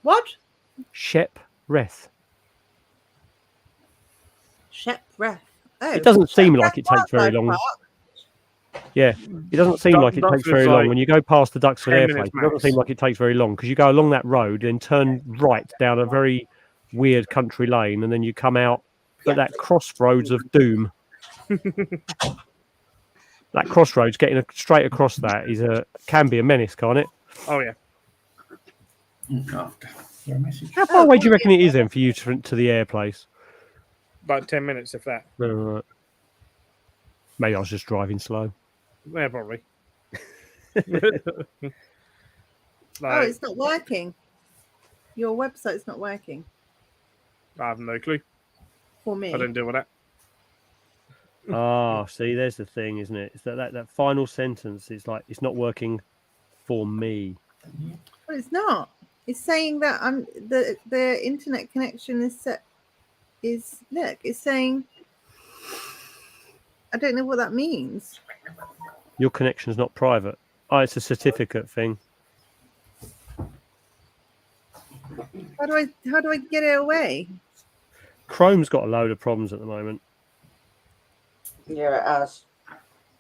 What? Sheppreth. Sheppreth. Oh. It doesn't seem like it Sheppreth takes very Wildlife long. Park. Yeah, it doesn't seem like it takes Duxford's very long. like When you go past the Duxford 10 Air minutes place, it doesn't max. seem like it takes very long because you go along that road, then turn right down a very weird country lane, and then you come out at that crossroads of doom. That crossroads, getting straight across that can be a menace, can't it? Oh, yeah. How far away do you reckon it is then for you to the air place? About 10 minutes, if that. Right. Maybe I was just driving slow. Yeah, probably. Oh, Like, it's not working. Your website's not working I have no clue. for me. I don't deal with that. Ah, see, there's the thing, isn't it? It's that final sentence. It's like it's not working for me. But it's not. It's saying that the internet connection is set. It's saying. I don't know what that means. Your connection's not private. Oh, it's a certificate thing. How do I get it away? Chrome's got a load of problems at the moment. Yeah, it has.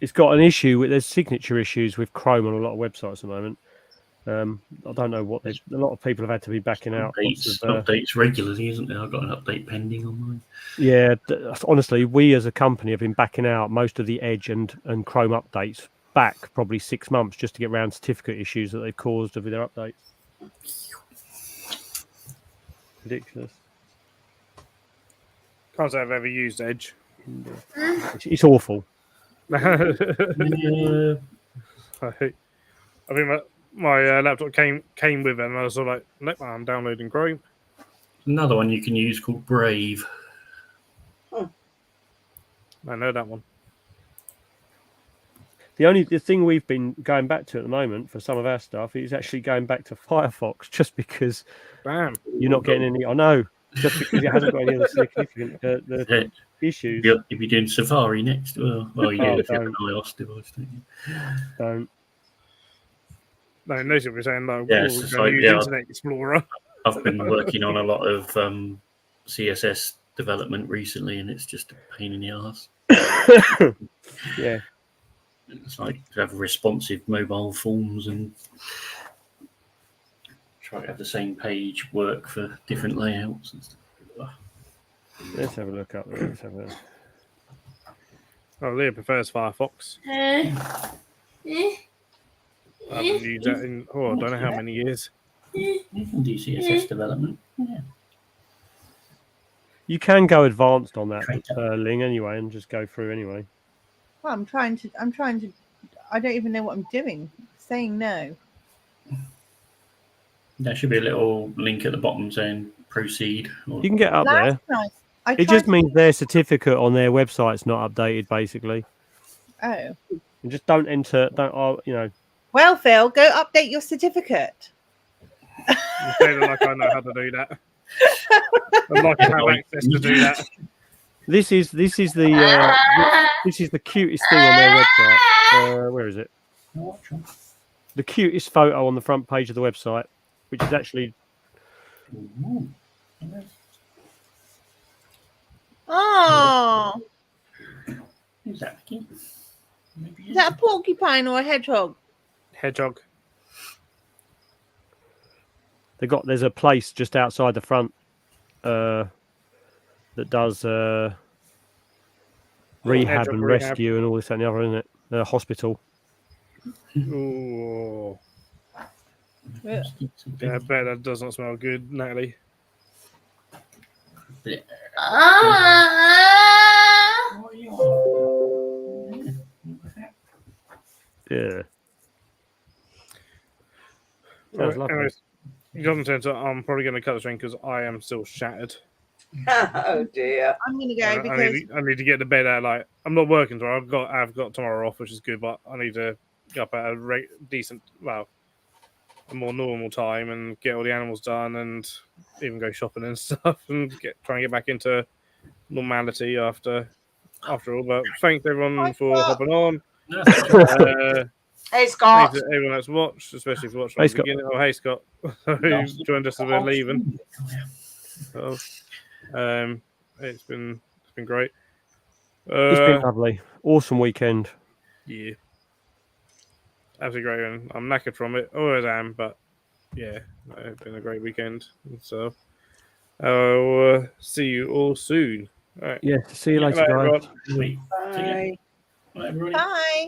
It's got an issue with there's signature issues with Chrome on a lot of websites at the moment. I don't know what a lot of people have had to be backing out. Updates regularly, isn't there? I've got an update pending on mine. Yeah, honestly, we as a company have been backing out most of the Edge and Chrome updates back probably 6 months just to get around certificate issues that they've caused with their updates. Ridiculous. Can't say I've ever used Edge. It's awful. I think my laptop came with it, and I was sort of like, nope, I'm downloading Chrome. Another one you can use called Brave. I know that one. The thing we've been going back to at the moment for some of our stuff is actually going back to Firefox, just because Bam. you're not getting any. I know, just because it hasn't got any other significant issues. You'll be doing Safari next. Well, you do if you have an don't. iOS device, don't you? Don't. No, no, we're saying no. Yeah, we're it's just going to like, use yeah. Internet Explorer. I've been working on a lot of CSS development recently, and it's just a pain in the ass. Yeah. It's like to have responsive mobile forms and try to have the same page work for different layouts and stuff. Let's have a look up there. Let's have a look. Oh, Leah prefers Firefox. I haven't used that in, I don't know how many years. You can do CSS development. Yeah. You can go advanced on that, Ling, anyway, and just go through anyway. Well, I'm trying to. I don't even know what I'm doing. Saying no. There should be a little link at the bottom saying proceed. Or... You can get up there. Nice. It just means their certificate on their website's not updated, basically. Oh. And just don't enter. Don't. Well, Phil, go update your certificate. You say that like I know how to do that. I'd like to have access to do that. This is the cutest thing on their website. Where is it? The cutest photo on the front page of the website, which is actually. Oh. Is that Is that a porcupine or a hedgehog? Hedgehog. there's a place just outside the front that does rehab Airdrop and rehab. rescue and all this and the other, isn't it? Hospital. Ooh. Yeah, I bet that does not smell good, Natalie. Yeah. Right, Sounds lovely. anyways, Jonathan said I'm probably going to cut the string because I am still shattered. Oh dear. I'm gonna go I because need to get to bed at like I'm not working tomorrow. I've got tomorrow off, which is good, but I need to get up at a decent, well, a more normal time and get all the animals done and even go shopping and stuff and try and get back into normality after all. But thanks everyone for hopping on. Hey Scott. Thanks to everyone that's watched, especially if you watched from Hey, the Scott. beginning. Oh, hey Scott, who joined us as we're leaving. So, it's been great. It's been lovely. Awesome weekend. Yeah, absolutely great. And I'm knackered from it. Always am, but yeah, it's been a great weekend. So I'll see you all soon. All right. Yeah. See you later, Bye, guys. everyone. Bye. Bye, everybody. bye.